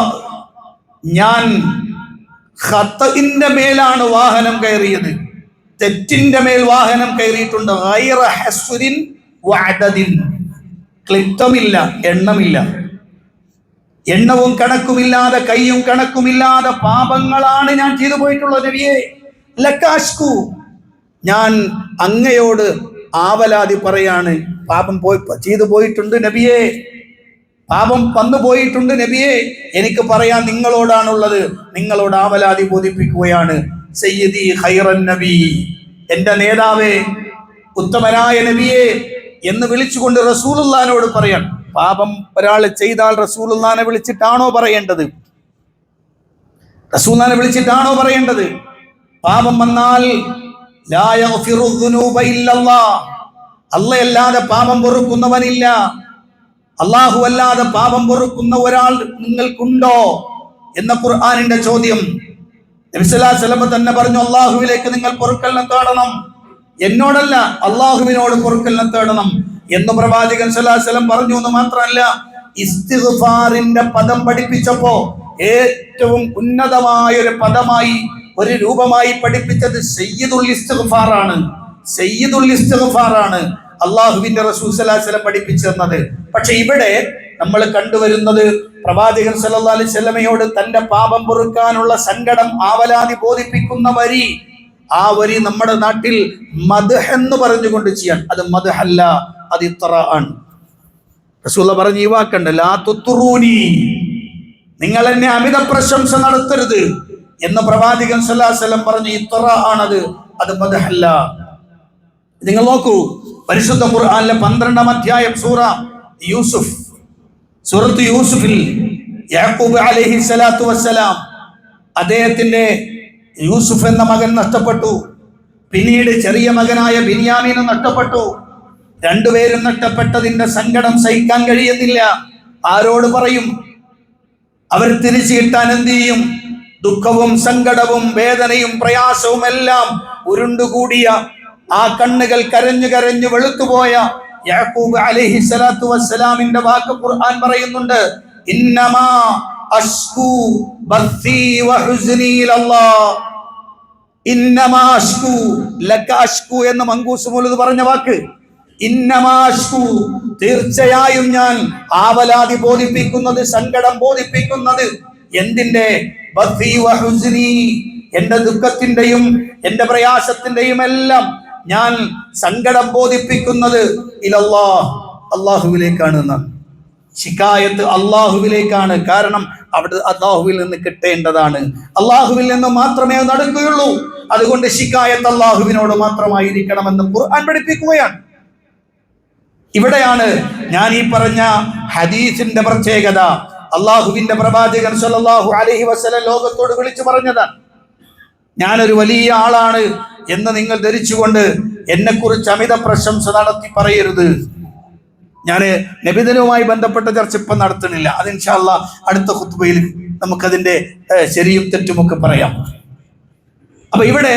ഞാൻ ഖതഇന്റെ മേലാണ് വാഹനം കയറിയത്, തെറ്റിന്റെ മേൽ വാഹനം കയറിയിട്ടുണ്ട്. ഗൈറ ഹസ്നിൻ വഅദദിൻ, ക്ലിപ്തമില്ല, എണ്ണമില്ല, എണ്ണവും കണക്കുമില്ലാതെ കയ്യും കണക്കുമില്ലാതെ പാപങ്ങളാണ് ഞാൻ ചെയ്തു പോയിട്ടുള്ളത് നബിയെ. ലക്കാഷ്കു, ഞാൻ അങ്ങയോട് ആവലാതി പറയാണ്, പാപം ചെയ്തു പോയിട്ടുണ്ട് നബിയെ, പാപം വന്നു പോയിട്ടുണ്ട് നബിയെ, എനിക്ക് പറയാൻ നിങ്ങളോടാണുള്ളത്, നിങ്ങളോട് ആവലാതി ബോധിപ്പിക്കുകയാണ്. സയ്യിദി ഖൈറൻ നബി, എന്റെ നേതാവേ, ഉത്തമനായ നബിയെ എന്ന് വിളിച്ചുകൊണ്ട് റസൂലുള്ളാഹിനോട് പറയാൻ. പാപം ഒരാൾ ചെയ്താൽ റസൂലുള്ളാഹിനെ വിളിച്ചിട്ടാണോ പറയേണ്ടത്? റസൂലുള്ളാഹിനെ വിളിച്ചിട്ടാണോ പറയേണ്ടത്? പാപം വന്നാൽ ലാ യഗ്ഫിറു ദുനൂബ ഇല്ലല്ലാഹ്, അല്ലാഹുവല്ലാതെ പാപം പൊറുക്കുന്നവനില്ല. അല്ലാഹു അല്ലാതെ പാപം പൊറുക്കുന്ന ഒരാൾ നിങ്ങൾക്കുണ്ടോ എന്ന ഖുർആനിന്റെ ചോദ്യം. നബി സല്ലല്ലാഹു അലൈഹി വസല്ലം തന്നെ പറഞ്ഞു, അല്ലാഹുവിലേക്ക് നിങ്ങൾ പൊറുക്കലിനെ തേടണം, എന്നോടല്ല അള്ളാഹുവിനോട് പൊറുക്കലിനെ തേടണം എന്ന് പ്രവാചകൻ സല്ലല്ലാഹു അലൈഹി വസല്ലം പറഞ്ഞു. എന്ന് മാത്രമല്ല, ഇസ്തിഗ്ഫാറിന്റെ പദം പഠിപ്പിച്ചപ്പോ ഏറ്റവും ഉന്നതമായ ഒരു പദമായി, ഒരു രൂപമായി പഠിപ്പിച്ചത് സയ്യിദുൽ ഇസ്തിഗ്ഫാറാണ്. സയ്യിദുൽ ഇസ്തിഗ്ഫാറാണ് അള്ളാഹുവിന്റെ റസൂൽ സല്ലല്ലാഹു അലൈഹി വസല്ലം പഠിപ്പിച്ചു തന്നത്. പക്ഷെ ഇവിടെ നമ്മൾ കണ്ടുവരുന്നത് പ്രവാചകൻ സല്ലല്ലാഹു അലൈഹി വസല്ലമയോട് തന്റെ പാപം പൊറുക്കാനുള്ള സങ്കടം, ആവലാതി ബോധിപ്പിക്കുന്ന വരി, ആ വരി നമ്മുടെ നാട്ടിൽ മദ്ഹ് എന്ന് പറഞ്ഞുകൊണ്ട് ചെയ്യാൻ, അത് മദ്ഹ് അല്ല, അത് ഇത്റാ ആണ്. റസൂൽ പറഞ്ഞു, ഈ വാക്കുണ്ട്, ലാ തുത്റൂനി, നിങ്ങൾ എന്നെ അമിത പ്രശംസ നടത്തരുത് എന്ന് പ്രവാചകൻ സല്ലല്ലാഹു അലൈഹി വസല്ലം പറഞ്ഞു. ഇത്റാ ആണത്, അത് മദ്ഹ് അല്ല. നിങ്ങൾ നോക്കൂ, പരിശുദ്ധ ഖുർആനിലെ 12ാം അധ്യായം സൂറത്ത് യൂസുഫിൽ യാക്കൂബ് അലൈഹി സ്വലാത്തു വസ്സലാം, അദ്ദേഹത്തിന്റെ യൂസുഫ് എന്ന മകൻ നഷ്ടപ്പെട്ടു, പിന്നീട് ചെറിയ മകനായ ബിന്യാമീനും നഷ്ടപ്പെട്ടു. രണ്ടുപേരും നഷ്ടപ്പെട്ടതിന്റെ സങ്കടം സഹിക്കാൻ കഴിയുന്നില്ല. ആരോട് പറയും? അവർ തിരിച്ചു കിട്ടാൻ എന്ത് ചെയ്യും? ദുഃഖവും സങ്കടവും വേദനയും പ്രയാസവും എല്ലാം ഉരുണ്ടുകൂടിയ ആ കണ്ണുകൾ കരഞ്ഞു കരഞ്ഞു വെളുത്തുപോയ യാക്കൂബ് അലൈഹി സ്വലാത്തു വസ്സലാമിന്റെ വാക്ക് ഖുർആൻ പറയുന്നുണ്ട്, ഇന്നമാ അശ്കൂ ബസ്സി വഹുസ്നി ഇലല്ലാഹ്. ഇന്നമാ അശ്കൂ ലക അശ്കൂ എന്ന് മങ്കൂസ് മൗലൂദ് പറഞ്ഞ വാക്ക്. ഇന്നമാ അശ്കൂ, തീർച്ചയായും ഞാൻ ആവലാതി ബോധിപ്പിക്കുന്നത്, സങ്കടം ബോധിപ്പിക്കുന്നത് എന്തിന്റെ? ബസ്സി വഹുസ്നി, എന്റെ ദുഃഖത്തിന്റെയും എന്റെ പ്രയാസത്തിന്റെയും എല്ലാം ഞാൻ സങ്കടം ബോധിപ്പിക്കുന്നത് ഇലല്ലാഹ്, അല്ലാഹുവിലേക്കാണ് എന്നാണ്. ശിക്കായത്ത് അള്ളാഹുവിലേക്കാണ്. കാരണം അവിടെ അള്ളാഹുവിൽ നിന്ന് കിട്ടേണ്ടതാണ്, അള്ളാഹുവിൽ നിന്ന് മാത്രമേ അത് നടക്കുകയുള്ളൂ. അതുകൊണ്ട് ശിക്കായത്ത് അള്ളാഹുവിനോട് മാത്രമായിരിക്കണമെന്ന് ഖുർആൻ പഠിപ്പിക്കുകയാണ്. ഇവിടെയാണ് ഞാൻ ഈ പറഞ്ഞ ഹദീസിന്റെ പ്രത്യേകത. അള്ളാഹുവിന്റെ പ്രവാചകൻ സല്ലല്ലാഹു അലൈഹി വസല്ലം ലോകത്തോട് വിളിച്ചു പറഞ്ഞതാണ്, ഞാനൊരു വലിയ ആളാണ് എന്ന് നിങ്ങൾ ധരിച്ചുകൊണ്ട് എന്നെക്കുറിച്ച് അമിത പ്രശംസ നടത്തി പറയരുത്. ഞാൻ നബിദിനവുമായി ബന്ധപ്പെട്ട ചർച്ച ഇപ്പം നടത്തുന്നില്ല, അത് ഇൻഷാ അല്ലാഹ് അടുത്ത ഖുത്ബയിൽ നമുക്കതിന്റെ ശരിയും തെറ്റുമൊക്കെ പറയാം. അപ്പൊ ഇവിടെ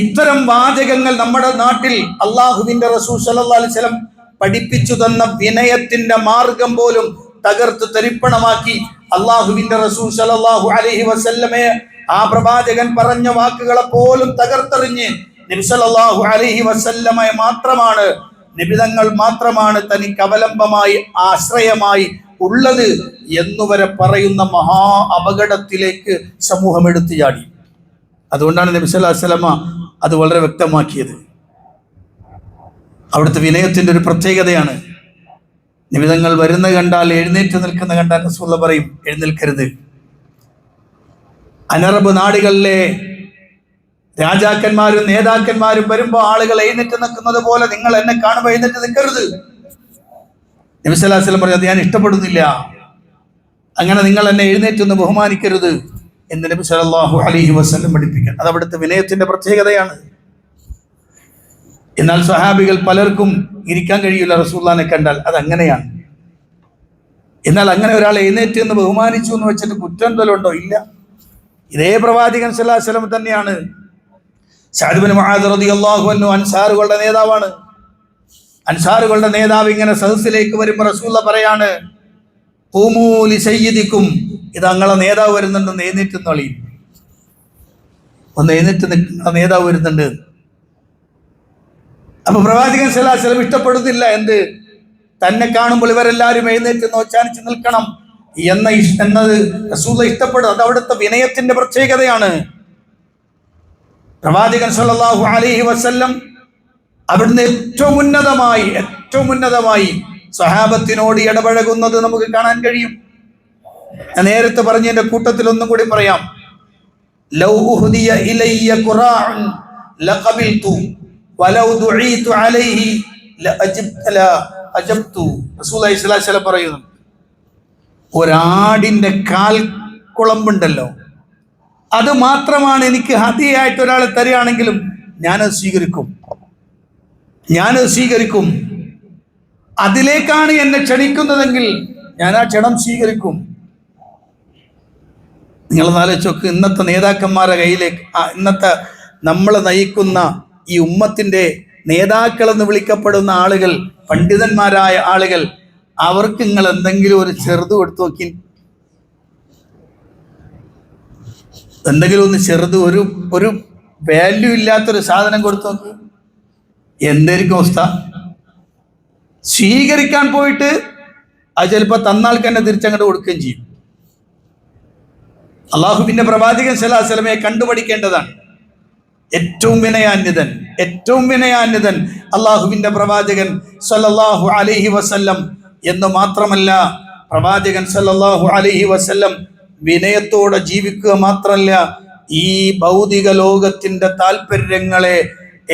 ഇത്തരം വാചകങ്ങൾ നമ്മുടെ നാട്ടിൽ അള്ളാഹുവിന്റെ റസൂൽ സല്ലല്ലാഹു അലൈഹി വസല്ലം പഠിപ്പിച്ചു തന്ന വിനയത്തിന്റെ മാർഗം പോലും തകർത്ത് തരിപ്പണമാക്കി അള്ളാഹുവിന്റെ റസൂൽ സല്ലല്ലാഹു അലൈഹി വസല്ലമയെ ആ പ്രവാചകൻ പറഞ്ഞ വാക്കുകളെ പോലും തകർത്തെറിഞ്ഞ് നബി സല്ലല്ലാഹു അലൈഹി വസല്ലമയെ മാത്രമാണ്, നിബിതങ്ങൾ മാത്രമാണ് തനിക്ക് അവലംബമായി ആശ്രയമായി ഉള്ളത് എന്നുവരെ പറയുന്ന മഹാ അപകടത്തിലേക്ക് സമൂഹം എടുത്തു ചാടി. അതുകൊണ്ടാണ് നബി സല്ലല്ലാഹു അലൈഹി വസല്ലമ അത് വളരെ വ്യക്തമാക്കിയത്. അവിടുത്തെ വിനയത്തിന്റെ ഒരു പ്രത്യേകതയാണ്. നിബിതങ്ങൾ വരുന്ന കണ്ടാൽ എഴുന്നേറ്റ് നിൽക്കുന്ന കണ്ടാൽ റസൂലുള്ളാഹി പറയും, എഴുന്നേൽക്കരുത്. അനറബ് നാടുകളിലെ രാജാക്കന്മാരും നേതാക്കന്മാരും വരുമ്പോൾ ആളുകൾ എഴുന്നേറ്റ് നിൽക്കുന്നത് പോലെ നിങ്ങൾ എന്നെ കാണുമ്പോൾ എഴുന്നേറ്റ് നിൽക്കരുത്. നബി സല്ലല്ലാഹു അലൈഹി വസല്ലം പറഞ്ഞു, അത് ഞാൻ ഇഷ്ടപ്പെടുന്നില്ല, അങ്ങനെ നിങ്ങൾ എന്നെ എഴുന്നേറ്റൊന്ന് ബഹുമാനിക്കരുത് എന്ന് നബി സല്ലല്ലാഹു അലൈഹി വസല്ലം പഠിപ്പിക്കാൻ. അത് അവിടുത്തെ വിനയത്തിന്റെ പ്രത്യേകതയാണ്. എന്നാൽ സ്വഹാബികൾ പലർക്കും ഇരിക്കാൻ കഴിയില്ല റസൂലുള്ളാഹിനെ കണ്ടാൽ, അതങ്ങനെയാണ്. എന്നാൽ അങ്ങനെ ഒരാൾ എഴുന്നേറ്റ് എന്ന് ബഹുമാനിച്ചു എന്ന് വെച്ചിട്ട് കുറ്റം എന്തെങ്കിലുണ്ടോ? ഇല്ല. ഇതേ പ്രവാചകൻ സല്ലല്ലാഹു അലൈഹി വസല്ലം തന്നെയാണ്. സഅദ് ഇബ്നു മുആദ് റളിയല്ലാഹു അൻഹു അൻസാറുകളുടെ നേതാവാണ്. അൻസാറുകളുടെ നേതാവ് ഇങ്ങനെ സദസ്സിലേക്ക് വരുമ്പോൾ റസൂലുള്ളാഹി പറയാണ്, ഖൂമൂ ലി സയ്യിദിക്കും, ഇത് നിങ്ങളെ നേതാവ് വരുന്നുണ്ടെന്ന് എഴുന്നേറ്റ് നളി, ഒന്ന് എഴുന്നേറ്റ് നേതാവ് വരുന്നുണ്ട്. അപ്പൊ പ്രവാചകൻ സല്ലല്ലാഹു അലൈഹി വസല്ലം ഇഷ്ടപ്പെടുന്നില്ല എന്ത്, തന്നെ കാണുമ്പോൾ ഇവരെല്ലാവരും എഴുന്നേറ്റ് നോച്ചാനിച്ച് നിൽക്കണം എന്നത് റസൂലുള്ളാഹി ഇഷ്ടപ്പെടും. അത് അവിടുത്തെ വിനയത്തിന്റെ പ്രത്യേകതയാണ്. പ്രവാചകൻ സല്ലല്ലാഹു അലൈഹി വസല്ലം അവിടുന്ന് ഏറ്റവും ഉന്നതമായി സഹാബത്തിനോട് ഇടപഴകുന്നത് നമുക്ക് കാണാൻ കഴിയും. ഞാൻ നേരത്തെ പറഞ്ഞതിന്റെ കൂട്ടത്തിൽ ഒന്നും കൂടി പറയാം. ലൗ ഉഹ്ദിയ ഇലയ്യ ഖുറാഉൻ ലഖബിൽതു വലൗ ദുഈതു അലൈഹി ലഅജബ്തു. റസൂലുള്ളാഹി സ്വല്ലല്ലാഹു അലൈഹി വസല്ലം പറയുന്നു, ഒരാടിന്റെ കാൽ കുളമ്പുണ്ടല്ലോ, അത് മാത്രമാണ് എനിക്ക് ഹദിയായിട്ട് ഒരാൾ തരികയാണെങ്കിലും ഞാനത് സ്വീകരിക്കും. അതിലേക്കാണ് എന്നെ ക്ഷണിക്കുന്നതെങ്കിൽ ഞാൻ ആ ക്ഷണം സ്വീകരിക്കും. നിങ്ങൾ ആലോചിച്ച് നോക്ക്, ഇന്നത്തെ നേതാക്കന്മാരുടെ കയ്യിലേക്ക്, ഇന്നത്തെ നമ്മളെ നയിക്കുന്ന ഈ ഉമ്മത്തിന്റെ നേതാക്കളെന്ന് വിളിക്കപ്പെടുന്ന ആളുകൾ, പണ്ഡിതന്മാരായ ആളുകൾ, അവർക്ക് നിങ്ങൾ എന്തെങ്കിലും ഒരു ചെറുത് കൊടുത്തു നോക്കി, എന്തെങ്കിലും ഒന്ന് ചെറുത്, ഒരു വാല്യൂ ഇല്ലാത്തൊരു സാധനം കൊടുത്തു നോക്ക്, എന്തായിരിക്കും അവസ്ഥ? സ്വീകരിക്കാൻ പോയിട്ട് അത് ചിലപ്പോൾ തന്നാൾക്ക് തന്നെ തിരിച്ചങ്ങോട്ട് കൊടുക്കുകയും ചെയ്യും. അള്ളാഹുവിന്റെ പ്രവാചകൻ സല്ലല്ലാഹു അലൈഹി വസല്ലമയെ കണ്ടുപഠിക്കേണ്ടതാണ്. ഏറ്റവും വിനയാന്വിതൻ അള്ളാഹുവിന്റെ പ്രവാചകൻ സല്ലല്ലാഹു അലൈഹി വസല്ലം എന്ന് മാത്രമല്ല, പ്രവാചകൻ സല്ലല്ലാഹു അലൈഹി വസല്ലം വിനയത്തോടെ ജീവിക്കുക മാത്രമല്ല, ഈ ഭൗതിക ലോകത്തിന്റെ താല്പര്യങ്ങളെ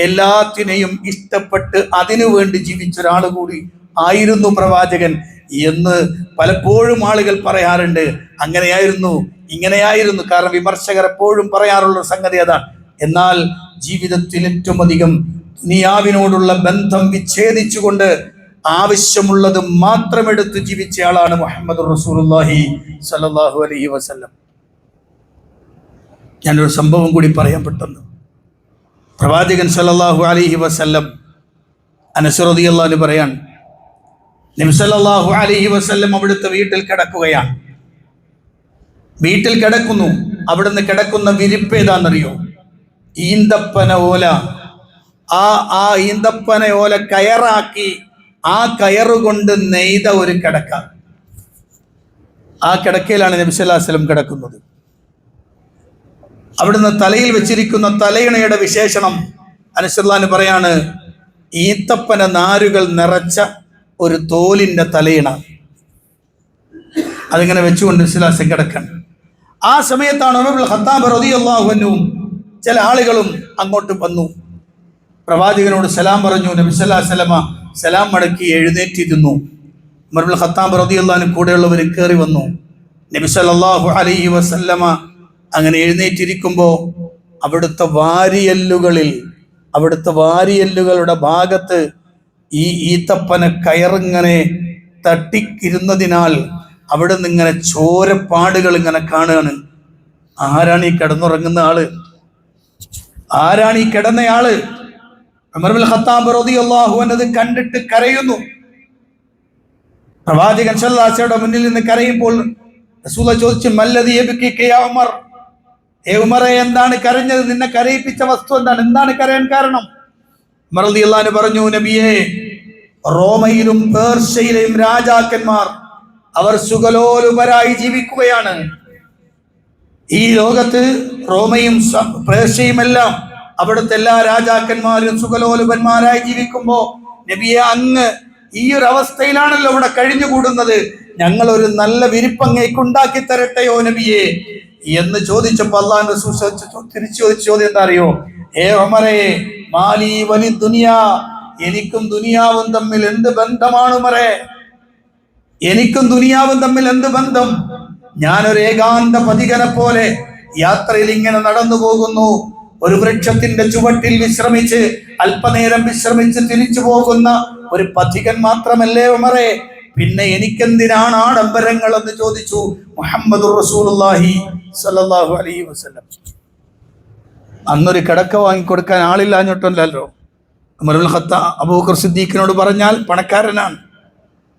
എല്ലാത്തിനെയും ഇഷ്ടപ്പെട്ട് അതിനു വേണ്ടി ജീവിച്ച ഒരാൾ കൂടി ആയിരുന്നു പ്രവാചകൻ എന്ന് പലപ്പോഴും ആളുകൾ പറയാറുണ്ട്. അങ്ങനെയായിരുന്നു, ഇങ്ങനെയായിരുന്നു. കാരണം വിമർശകർ എപ്പോഴും പറയാറുള്ള സംഗതി അതാണ്. എന്നാൽ ജീവിതത്തിൽ ഏറ്റവും അധികം ദുനിയാവിനോടുള്ള ബന്ധം വിച്ഛേദിച്ചുകൊണ്ട് ആവശ്യമുള്ളത് മാത്രം എടുത്ത് ജീവിച്ച ആളാണ് മുഹമ്മദ് റസൂലുള്ളാഹി സ്വല്ലല്ലാഹു അലൈഹി വസല്ലം. ഞാനൊരു സംഭവം കൂടി പറയാൻ പെട്ടെന്ന്. പ്രവാചകൻ സല്ലല്ലാഹു അലൈഹി വസല്ലം അനസ് റളിയല്ലാഹു അൻഹു പറയാൻ, നബി സല്ലല്ലാഹു അലൈഹി വസല്ലം അവിടുത്തെ വീട്ടിൽ കിടക്കുകയാണ്. വീട്ടിൽ കിടക്കുന്നു. അവിടുന്ന് കിടക്കുന്ന വിരിപ്പ് ഏതാണെന്നറിയോ? ഈന്തപ്പന ഓല. ആ ഈന്തപ്പന ഓല കയറാക്കി ആ കയറുകൊണ്ട് നെയ്ത ഒരു കിടക്ക. ആ കിടക്കയിലാണ് നബി സല്ലല്ലാഹു അലൈഹി വസല്ലം കിടക്കുന്നത്. അവിടുന്ന് തലയിൽ വെച്ചിരിക്കുന്ന തലയിണയുടെ വിശേഷണം അനസ് റളിയല്ലാഹു അൻഹു പറയാണ്, ഈത്തപ്പന നാരുകൾ നിറച്ച ഒരു തോലിന്റെ തലയിണ. അതിങ്ങനെ വെച്ചുകൊണ്ട് വിശ്വാസം കിടക്കണം. ആ സമയത്താണ് ഉമർ ഇബ്നുൽ ഖത്താബ് റളിയല്ലാഹു അൻഹു ചില ആളുകളും അങ്ങോട്ട് വന്നു, പ്രവാചകനോട് സലാം പറഞ്ഞു. നബി സല്ലല്ലാഹു അലൈഹി വസല്ലമ സലാം മടക്കി എഴുന്നേറ്റിരുന്നു. ഉമർ ഇബ്നുൽ ഖത്താബ് റളിയല്ലാഹു അൻഹു കൂടെയുള്ളവർ കയറി വന്നു. നബി സല്ലല്ലാഹു അലൈഹി വസല്ലമ അങ്ങനെ എഴുന്നേറ്റിരിക്കുമ്പോൾ അവിടുത്തെ വാരിയല്ലുകളുടെ ഭാഗത്ത് ഈ ഈത്തപ്പന കയറിങ്ങനെ തട്ടിക്കിരുന്നതിനാൽ അവിടെ നിന്ന് ഇങ്ങനെ ചോരപ്പാടുകൾ ഇങ്ങനെ കാണുകയാണ്. ആരാണ് ഈ കിടന്നുറങ്ങുന്ന ആള്? ആരാണ് ഈ കിടന്നയാള്? ഉമർ ഇബ്നുൽ ഖത്താബ് റളിയല്ലാഹു അൻഹു കണ്ടിട്ട് കരയുന്നു. പ്രവാചകൻ സല്ലല്ലാഹു അലൈഹി വസല്ലം മുന്നിൽ നിന്ന് കരയുമ്പോൾ റസൂൽ ചോദിച്ചു, മല്ലദി യബ്കിക യാ ഉമർ, ഏ ഉമറെ എന്താണ് കരഞ്ഞത്? നിന്നെ കരയിപ്പിച്ച വസ്തു എന്താണ്? എന്താണ് കരയാൻ കാരണം? ഉമർ റളിയല്ലാഹു അൻഹു പറഞ്ഞു, നബിയേ, റോമയിലും പേർഷ്യയിലെയും രാജാക്കന്മാർ അവർ സുഖലോലുപരായി ജീവിക്കുകയാണ്. ഈ ലോകത്ത് റോമയും പേർഷ്യയുമെല്ലാം അവിടുത്തെ എല്ലാ രാജാക്കന്മാരും സുഖലോലുപന്മാരായി ജീവിക്കുമ്പോ നബിയെ, അങ്ങ് ഈ ഒരു അവസ്ഥയിലാണല്ലോ ഇവിടെ കഴിഞ്ഞുകൂടുന്നത്. ഞങ്ങൾ ഒരു നല്ല വിരിപ്പങ്ങേക്ക് ഉണ്ടാക്കി തരട്ടെയോ നബിയെ എന്ന് ചോദിച്ചപ്പോ അല്ലാഹുവിന്റെ റസൂൽ തിരിച്ചു ചോദിച്ച ചോദ്യം എന്താ അറിയോ? ഏ ഉമറേ, മാലി വലി ദുനിയാ, എനിക്കും ദുനിയാവും തമ്മിൽ എന്ത് ബന്ധമാണ് ഉമറേ? എനിക്കും ദുനിയാവും തമ്മിൽ എന്ത് ബന്ധം? ഞാനൊരു ഏകാന്ത പഥികനെ പോലെ യാത്രയിൽ ഇങ്ങനെ നടന്നു പോകുന്നു. ഒരു വൃക്ഷത്തിന്റെ ചുവട്ടിൽ വിശ്രമിച്ച് അല്പനേരം വിശ്രമിച്ച് തിരിച്ചു പോകുന്ന ഒരു പഥികൻ മാത്രമല്ലേ ഉമറേ? പിന്നെ എനിക്കെന്തിനാണ് ആഡംബരങ്ങൾ എന്ന് ചോദിച്ചു മുഹമ്മദുർ റസൂലുള്ളാഹി സ്വല്ലല്ലാഹു അലൈഹി വസല്ലം. അന്നൊരു കിടക്ക വാങ്ങിക്കൊടുക്കാൻ ആളില്ലാഞ്ഞിട്ടല്ലോ. ഉമർ ഇബ്നുൽ ഖത്താബ് അബൂബക്കർ സിദ്ദീഖിനോട് പറഞ്ഞാൽ പണക്കാരനാണ്.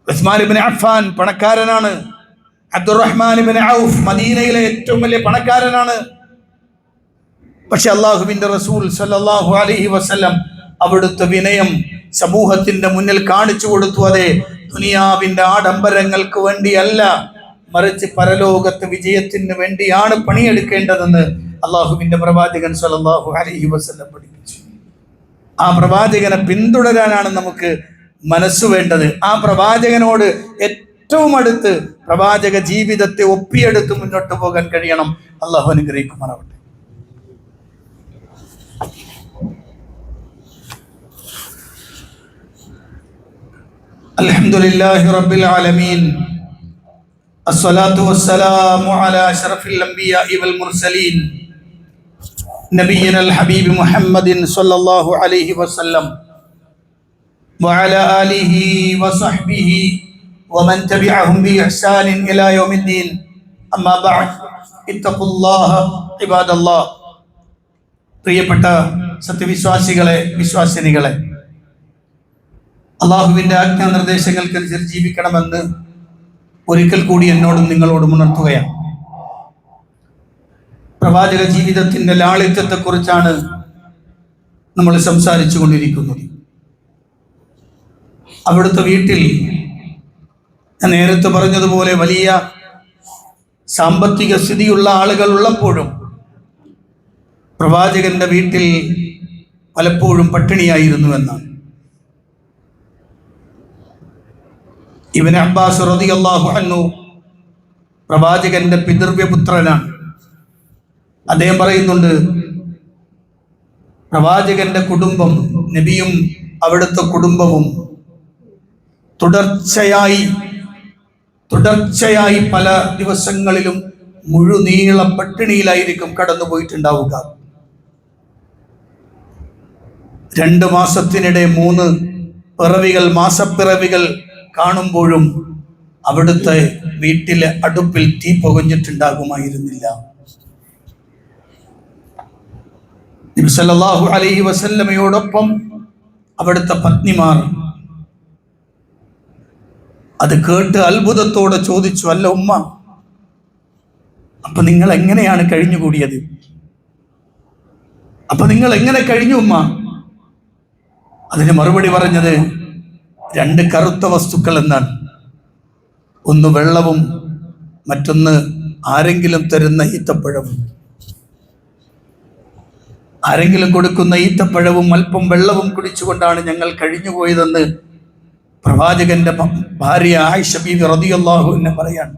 ഉസ്മാൻ ഇബ്നു അഫ്ഫാൻ പണക്കാരനാണ്. അബ്ദുറഹ്മാൻ ഇബ്നു ഔഫ് മദീനയിലെ ഏറ്റവും വലിയ പണക്കാരനാണ്. പക്ഷെ അല്ലാഹുവിന്റെ റസൂൽ സ്വല്ലല്ലാഹു അലൈഹി വസല്ലം അവിടുത്തെ വിനയം സമൂഹത്തിന്റെ മുന്നിൽ കാണിച്ചു കൊടുത്തു. അതെ, ദുനിയാവിന്റെ ആഡംബരങ്ങൾക്ക് വേണ്ടിയല്ല, മറിച്ച് പരലോകത്തെ വിജയത്തിന് വേണ്ടിയാണ് പണിയെടുക്കേണ്ടതെന്ന് അല്ലാഹുവിന്റെ പ്രവാചകൻ സ്വല്ലല്ലാഹു അലൈഹി വസല്ലം പഠിപ്പിച്ചു. ആ പ്രവാചകനെ പിന്തുടരാനാണ് നമുക്ക് മനസ്സ് വേണ്ടത്. ആ പ്രവാചകനോട് ഏറ്റവും അടുത്ത് പ്രവാചക ജീവിതത്തെ ഒപ്പിയെടുത്ത് മുന്നോട്ട് പോകാൻ കഴിയണം. അല്ലാഹു അനുഗ്രഹിക്കുമാറാവട്ടെ. അൽഹംദുലില്ലാഹി റബ്ബിൽ ആലമീൻ, അസ്സലാത്തു വസ്സലാമു അലാ അശ്റഫിൽ അംബിയാഇ വൽ മുർസലീൻ, നബിയിനൽ ഹബീബ് മുഹമ്മദിൻ സ്വല്ലല്ലാഹു അലൈഹി വസല്ലം വഅലാ ആലിഹി വസഹ്ബിഹി വമൻ തബിഅഹും ബിഇഹ്സാനിൻ ഇലാ യൗമിദ്ദീൻ. അമ്മാ ബഅദ്, ഇത്തഖുല്ലാഹ ഇബാദല്ലാഹ്. പ്രിയപ്പെട്ട സത്യവിശ്വാസികളെ, വിശ്വാസിനികളെ, അള്ളാഹുവിന്റെ ആജ്ഞാനിർദ്ദേശങ്ങൾക്കനുസരിച്ച് ജീവിക്കണമെന്ന് ഒരിക്കൽ കൂടി എന്നോടും നിങ്ങളോടും ഉണർത്തുകയാണ്. പ്രവാചക ജീവിതത്തിന്റെ ലാളിത്യത്തെക്കുറിച്ചാണ് നമ്മൾ സംസാരിച്ചു കൊണ്ടിരിക്കുന്നത്. അവിടുത്തെ വീട്ടിൽ ഞാൻ നേരത്തെ പറഞ്ഞതുപോലെ വലിയ സാമ്പത്തിക സ്ഥിതിയുള്ള ആളുകൾ ഉള്ളപ്പോഴും പ്രവാചകന്റെ വീട്ടിൽ പലപ്പോഴും പട്ടിണിയായിരുന്നു എന്നാണ്. ഇബ്നു അബ്ബാസ് റളിയല്ലാഹു അൻഹു പ്രവാചകന്റെ പിതൃവ്യപുത്രനാണ്. അദ്ദേഹം പറയുന്നുണ്ട്, പ്രവാചകന്റെ കുടുംബം, നബിയും അവിടുത്തെ കുടുംബവും തുടർച്ചയായി പല ദിവസങ്ങളിലും മുഴുനീള പട്ടിണിയിലായിരിക്കും കടന്നു പോയിട്ടുണ്ടാവുക. 2 മാസത്തിനിടെ 3 പിറവികൾ, മാസപ്പിറവികൾ കാണുമ്പോഴും അവിടുത്തെ വീട്ടിലെ അടുപ്പിൽ തീ പുകഞ്ഞിട്ടുണ്ടാകുമായിരുന്നില്ല. നബി സല്ലല്ലാഹു അലൈഹി വസല്ലമയോടൊപ്പം അവിടുത്തെ പത്നിമാർ അത് കേട്ട് അത്ഭുതത്തോടെ ചോദിച്ചു, അല്ല ഉമ്മ, അപ്പൊ നിങ്ങൾ എങ്ങനെയാണ് കഴിഞ്ഞുകൂടിയത്? അപ്പൊ നിങ്ങൾ എങ്ങനെ കഴിഞ്ഞു ഉമ്മ? അതിന് മറുപടി പറഞ്ഞത് 2 കറുത്ത വസ്തുക്കൾ എന്നാണ്. ഒന്ന് വെള്ളവും മറ്റൊന്ന് ആരെങ്കിലും തരുന്ന ഈത്തപ്പഴവും. ആരെങ്കിലും കൊടുക്കുന്ന ഈത്തപ്പഴവും അല്പം വെള്ളവും കുടിച്ചുകൊണ്ടാണ് ഞങ്ങൾ കഴിഞ്ഞുപോയതെന്ന് പ്രവാചകന്റെ ഭാര്യ ആയിഷ ബീവി റളിയല്ലാഹു അൻഹ പറയാണ്.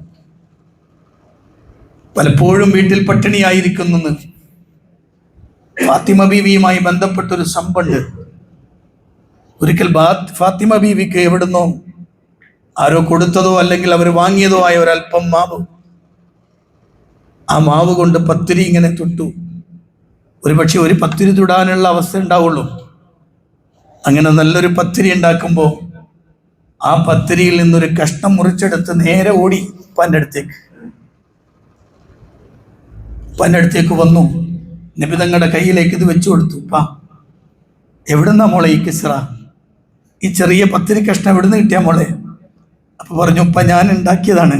പലപ്പോഴും വീട്ടിൽ പട്ടിണിയായിരിക്കുന്നു. ഫാത്തിമ ബീവിയുമായി ബന്ധപ്പെട്ടൊരു സംഭവമുണ്ട്. ഒരിക്കൽ ഫാത്തിമ ബീവിക്ക് എവിടുന്നോ ആരോ കൊടുത്തതോ അല്ലെങ്കിൽ അവർ വാങ്ങിയതോ ആയ ഒരല്പം മാവ്, ആ മാവ് കൊണ്ട് പത്തിരി ഇങ്ങനെ തൊട്ടു. ഒരുപക്ഷെ ഒരു പത്തിരി തൊടാനുള്ള അവസ്ഥ ഉണ്ടാവുള്ളൂ. അങ്ങനെ നല്ലൊരു പത്തിരി ഉണ്ടാക്കുമ്പോൾ ആ പത്തിരിയിൽ നിന്നൊരു കഷ്ണം മുറിച്ചെടുത്ത് നേരെ ഓടി ഉപ്പാൻ്റെ അടുത്തേക്ക് വന്നു. നബി തങ്ങളുടെ കയ്യിലേക്ക് ഇത് വെച്ചു കൊടുത്തു. ഉപ്പ, എവിടുന്നാ മോളെ ഈ കിസ്റ, ഈ ചെറിയ പത്തിരി കഷ്ണം എവിടുന്ന് കിട്ടിയ മോളെ? അപ്പൊ പറഞ്ഞു, ഉപ്പ ഞാൻ ഉണ്ടാക്കിയതാണ്,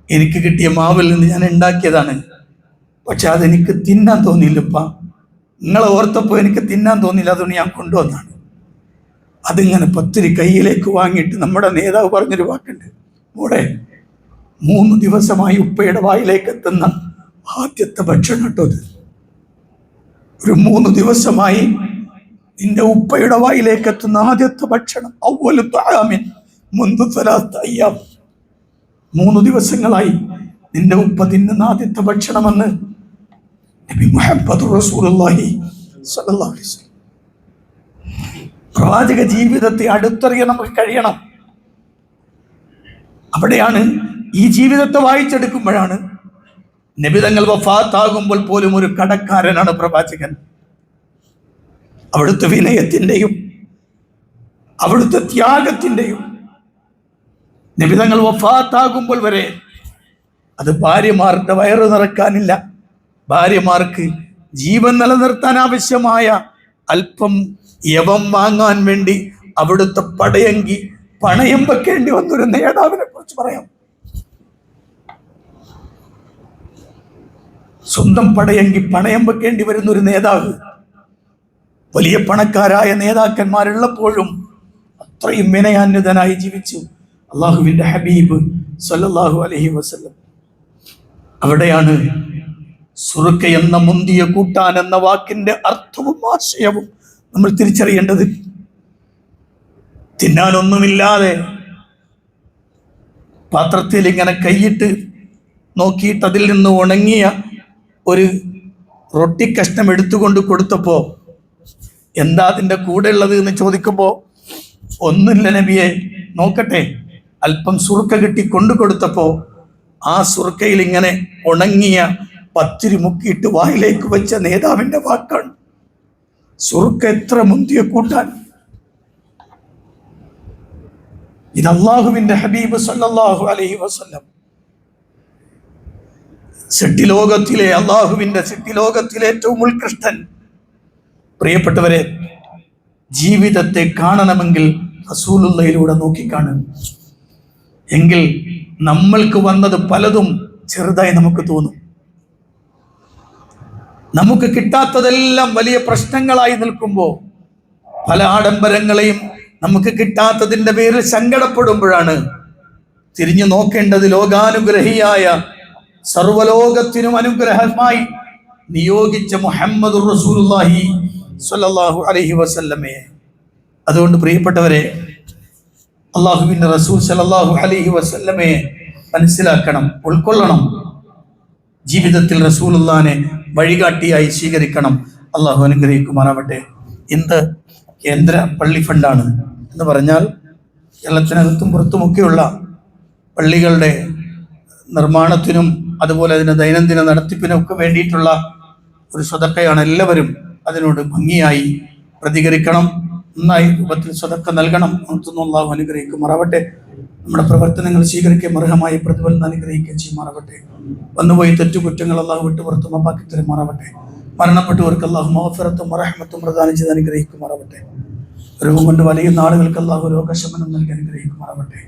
എനിക്ക് കിട്ടിയ മാവിൽ നിന്ന് ഞാൻ ഉണ്ടാക്കിയതാണ്. പക്ഷെ അതെനിക്ക് തിന്നാൻ തോന്നിയില്ലപ്പ, നിങ്ങളെ ഓർത്തപ്പോൾ എനിക്ക് തിന്നാൻ തോന്നിയില്ല, അതുകൊണ്ട് ഞാൻ കൊണ്ടുവന്നാണ്. അതിങ്ങനെ പത്തിരി കയ്യിലേക്ക് വാങ്ങിയിട്ട് നമ്മുടെ നേതാവ് പറഞ്ഞൊരു വാക്കുണ്ട്, മോളെ 3 ദിവസമായി ഉപ്പയുടെ വായിലേക്ക് എത്തുന്ന ആദ്യത്തെ ഭക്ഷണം കേട്ടോ അത്. ഒരു 3 ദിവസമായി നിന്റെ ഉപ്പയുടെ വായിലേക്ക് എത്തുന്ന ആദ്യത്തെ ഭക്ഷണം. 3 ദിവസങ്ങളായി നിന്റെ ഉപ്പ തിന്നുന്ന ആദ്യത്തെ ഭക്ഷണമെന്ന് നബി മുഹമ്മദ് റസൂലുള്ളാഹി സ്വല്ലല്ലാഹു അലൈഹി വസല്ലം. പ്രവാചക ജീവിതത്തെ അടുത്തറിയാൻ നമുക്ക് കഴിയണം. അവിടെയാണ് ഈ ജീവിതത്തെ വായിച്ചെടുക്കുമ്പോഴാണ് നബി തങ്ങൾ വഫാത്താകുമ്പോൾ പോലും ഒരു കടക്കാരനാണ് പ്രവാചകൻ. അവിടുത്തെ വിനയത്തിൻ്റെയും അവിടുത്തെ ത്യാഗത്തിൻ്റെയും നബി തങ്ങൾ വഫാത്താകുമ്പോൾ വരെ അത് ഭാര്യമാരുടെ വയറ് നിറക്കാനില്ല, ഭാര്യമാർക്ക് ജീവൻ നിലനിർത്താൻ ആവശ്യമായ അല്പം യവം വാങ്ങാൻ വേണ്ടി അവിടുത്തെ പടയങ്കി പണയം വെക്കേണ്ടി വന്നൊരു നേതാവിനെ കുറിച്ച് പറയാം. സ്വന്തം പടയങ്കി പണയം വെക്കേണ്ടി വരുന്ന ഒരു നേതാവ്. വലിയ പണക്കാരായ നേതാക്കന്മാരുള്ളപ്പോഴും അത്രയും വിനയാന്വിതനായി ജീവിച്ചു അള്ളാഹുവിൻ്റെ ഹബീബ് സല്ലല്ലാഹു അലൈഹി വസല്ലം. അവിടെയാണ് സുറുക്ക എന്ന മുന്തിയ കൂട്ടാൻ എന്ന വാക്കിന്റെ അർത്ഥവും ആശയവും നമ്മൾ തിരിച്ചറിയേണ്ടത്. തിന്നാനൊന്നുമില്ലാതെ പാത്രത്തിൽ ഇങ്ങനെ കൈയിട്ട് നോക്കിയിട്ട് അതിൽ നിന്ന് ഉണങ്ങിയ ഒരു റൊട്ടി കഷ്ണം എടുത്തുകൊണ്ട് കൊടുത്തപ്പോൾ എന്താ അതിൻ്റെ കൂടെ ഉള്ളത് എന്ന് ചോദിക്കുമ്പോൾ ഒന്നുമില്ല നബിയെ, നോക്കട്ടെ. അല്പം സുറുക്ക കിട്ടി കൊണ്ടു കൊടുത്തപ്പോൾ ആ സുറുക്കയിൽ ഇങ്ങനെ ഉണങ്ങിയ പത്തിരി മുക്കിയിട്ട് വായിലേക്ക് വെച്ച നേതാവിൻ്റെ വാക്കാണ്. സുറുക്ക എത്ര മുന്തിയ കൂട്ടാൻ! ഇത് അള്ളാഹുവിൻ്റെ ഹബീബ് സല്ലല്ലാഹു അലൈഹി വസല്ലം സൃഷ്ടിലോകത്തിലെ അള്ളാഹുവിൻ്റെ സൃഷ്ടിലോകത്തിലെ ഏറ്റവും ഉത്കൃഷ്ടൻ. പ്രിയപ്പെട്ടവരെ, ജീവിതത്തെ കാണണമെങ്കിൽ റസൂലുള്ളാഹിയിലൂടെ നോക്കിക്കാണും. എങ്കിൽ നമ്മൾക്ക് വന്നത് പലതും ചെറുതായി നമുക്ക് തോന്നും. നമുക്ക് കിട്ടാത്തതെല്ലാം വലിയ പ്രശ്നങ്ങളായി നിൽക്കുമ്പോൾ പല ആഡംബരങ്ങളെയും നമുക്ക് കിട്ടാത്തതിൻ്റെ പേരിൽ സങ്കടപ്പെടുമ്പോഴാണ് തിരിഞ്ഞു നോക്കേണ്ടത് ലോകാനുഗ്രഹിയായ സർവലോകത്തിനും അനുഗ്രഹമായി നിയോഗിച്ച മുഹമ്മദുർ റസൂലുള്ളാഹി സ്വല്ലല്ലാഹു അലൈഹി വസല്ലമയെ. അതുകൊണ്ട് പ്രിയപ്പെട്ടവരെ, അള്ളാഹുവിൻ്റെ റസൂൽ സ്വല്ലല്ലാഹു അലൈഹി വസല്ലമയെ മനസ്സിലാക്കണം, ഉൾക്കൊള്ളണം. ജീവിതത്തിൽ റസൂലുള്ളാഹിനെ വഴികാട്ടിയായി സ്വീകരിക്കണം. അള്ളാഹു അനുഗ്രഹിക്കുമാറാവട്ടെ. ഇന്ന് കേന്ദ്ര പള്ളി ഫണ്ടാണ് എന്ന് പറഞ്ഞാൽ കേരളത്തിനകത്തും പുറത്തുമൊക്കെയുള്ള പള്ളികളുടെ നിർമ്മാണത്തിനും അതുപോലെ അതിൻ്റെ ദൈനംദിന നടത്തിപ്പിനും ഒക്കെ വേണ്ടിയിട്ടുള്ള ഒരു സ്വതക്കയാണ്. എല്ലാവരും അതിനോട് ഭംഗിയായി പ്രതികരിക്കണം, നന്നായി രൂപത്തിൽ സ്വതക്ക നൽകണം. അള്ളാഹു അനുഗ്രഹിക്കുമാറാവട്ടെ. നമ്മുടെ പ്രവർത്തനങ്ങൾ സ്വീകരിക്കുകയും അർഹമായ പ്രതിഫലം അനുഗ്രഹിക്കുകയും ചെയ്യുമാറാവട്ടെ. വന്നുപോയി തെറ്റുകുറ്റങ്ങൾ അള്ളാഹു വിട്ടു പുറത്തു മാപ്പാക്കി തരുമാറാവട്ടെ. മരണപ്പെട്ടവർക്ക് അള്ളാഹു മഗ്ഫിറത്തും റഹ്മത്തും പ്രദാനം ചെയ്ത് അനുഗ്രഹിക്കുമാറാവട്ടെ. രോഗം കൊണ്ട് വലയുന്ന ആളുകൾക്ക് അള്ളാഹു രോഗശമനം നൽകി അനുഗ്രഹിക്കുമാറാവട്ടെ.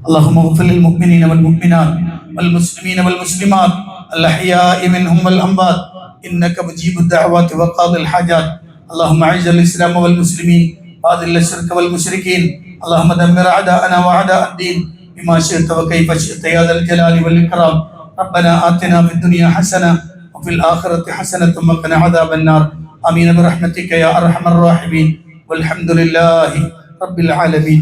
اللهم اغفر للمؤمنين والمؤمنات والمسلمين والمسلمات الأحياء منهم والأموات إنك مجيب الدعوات وقاضي الحاجات. اللهم أعز الإسلام والمسلمين وأذل الشرك والمشركين. اللهم دمر أعداءنا وأعداء الدين بما شئت وكيف شئت يا ذا الجلال والإكرام. ربنا آتنا في الدنيا حسنة وفي الآخرة حسنة وقنا عذاب النار. آمين برحمتك يا أرحم الراحمين. والحمد لله رب العالمين.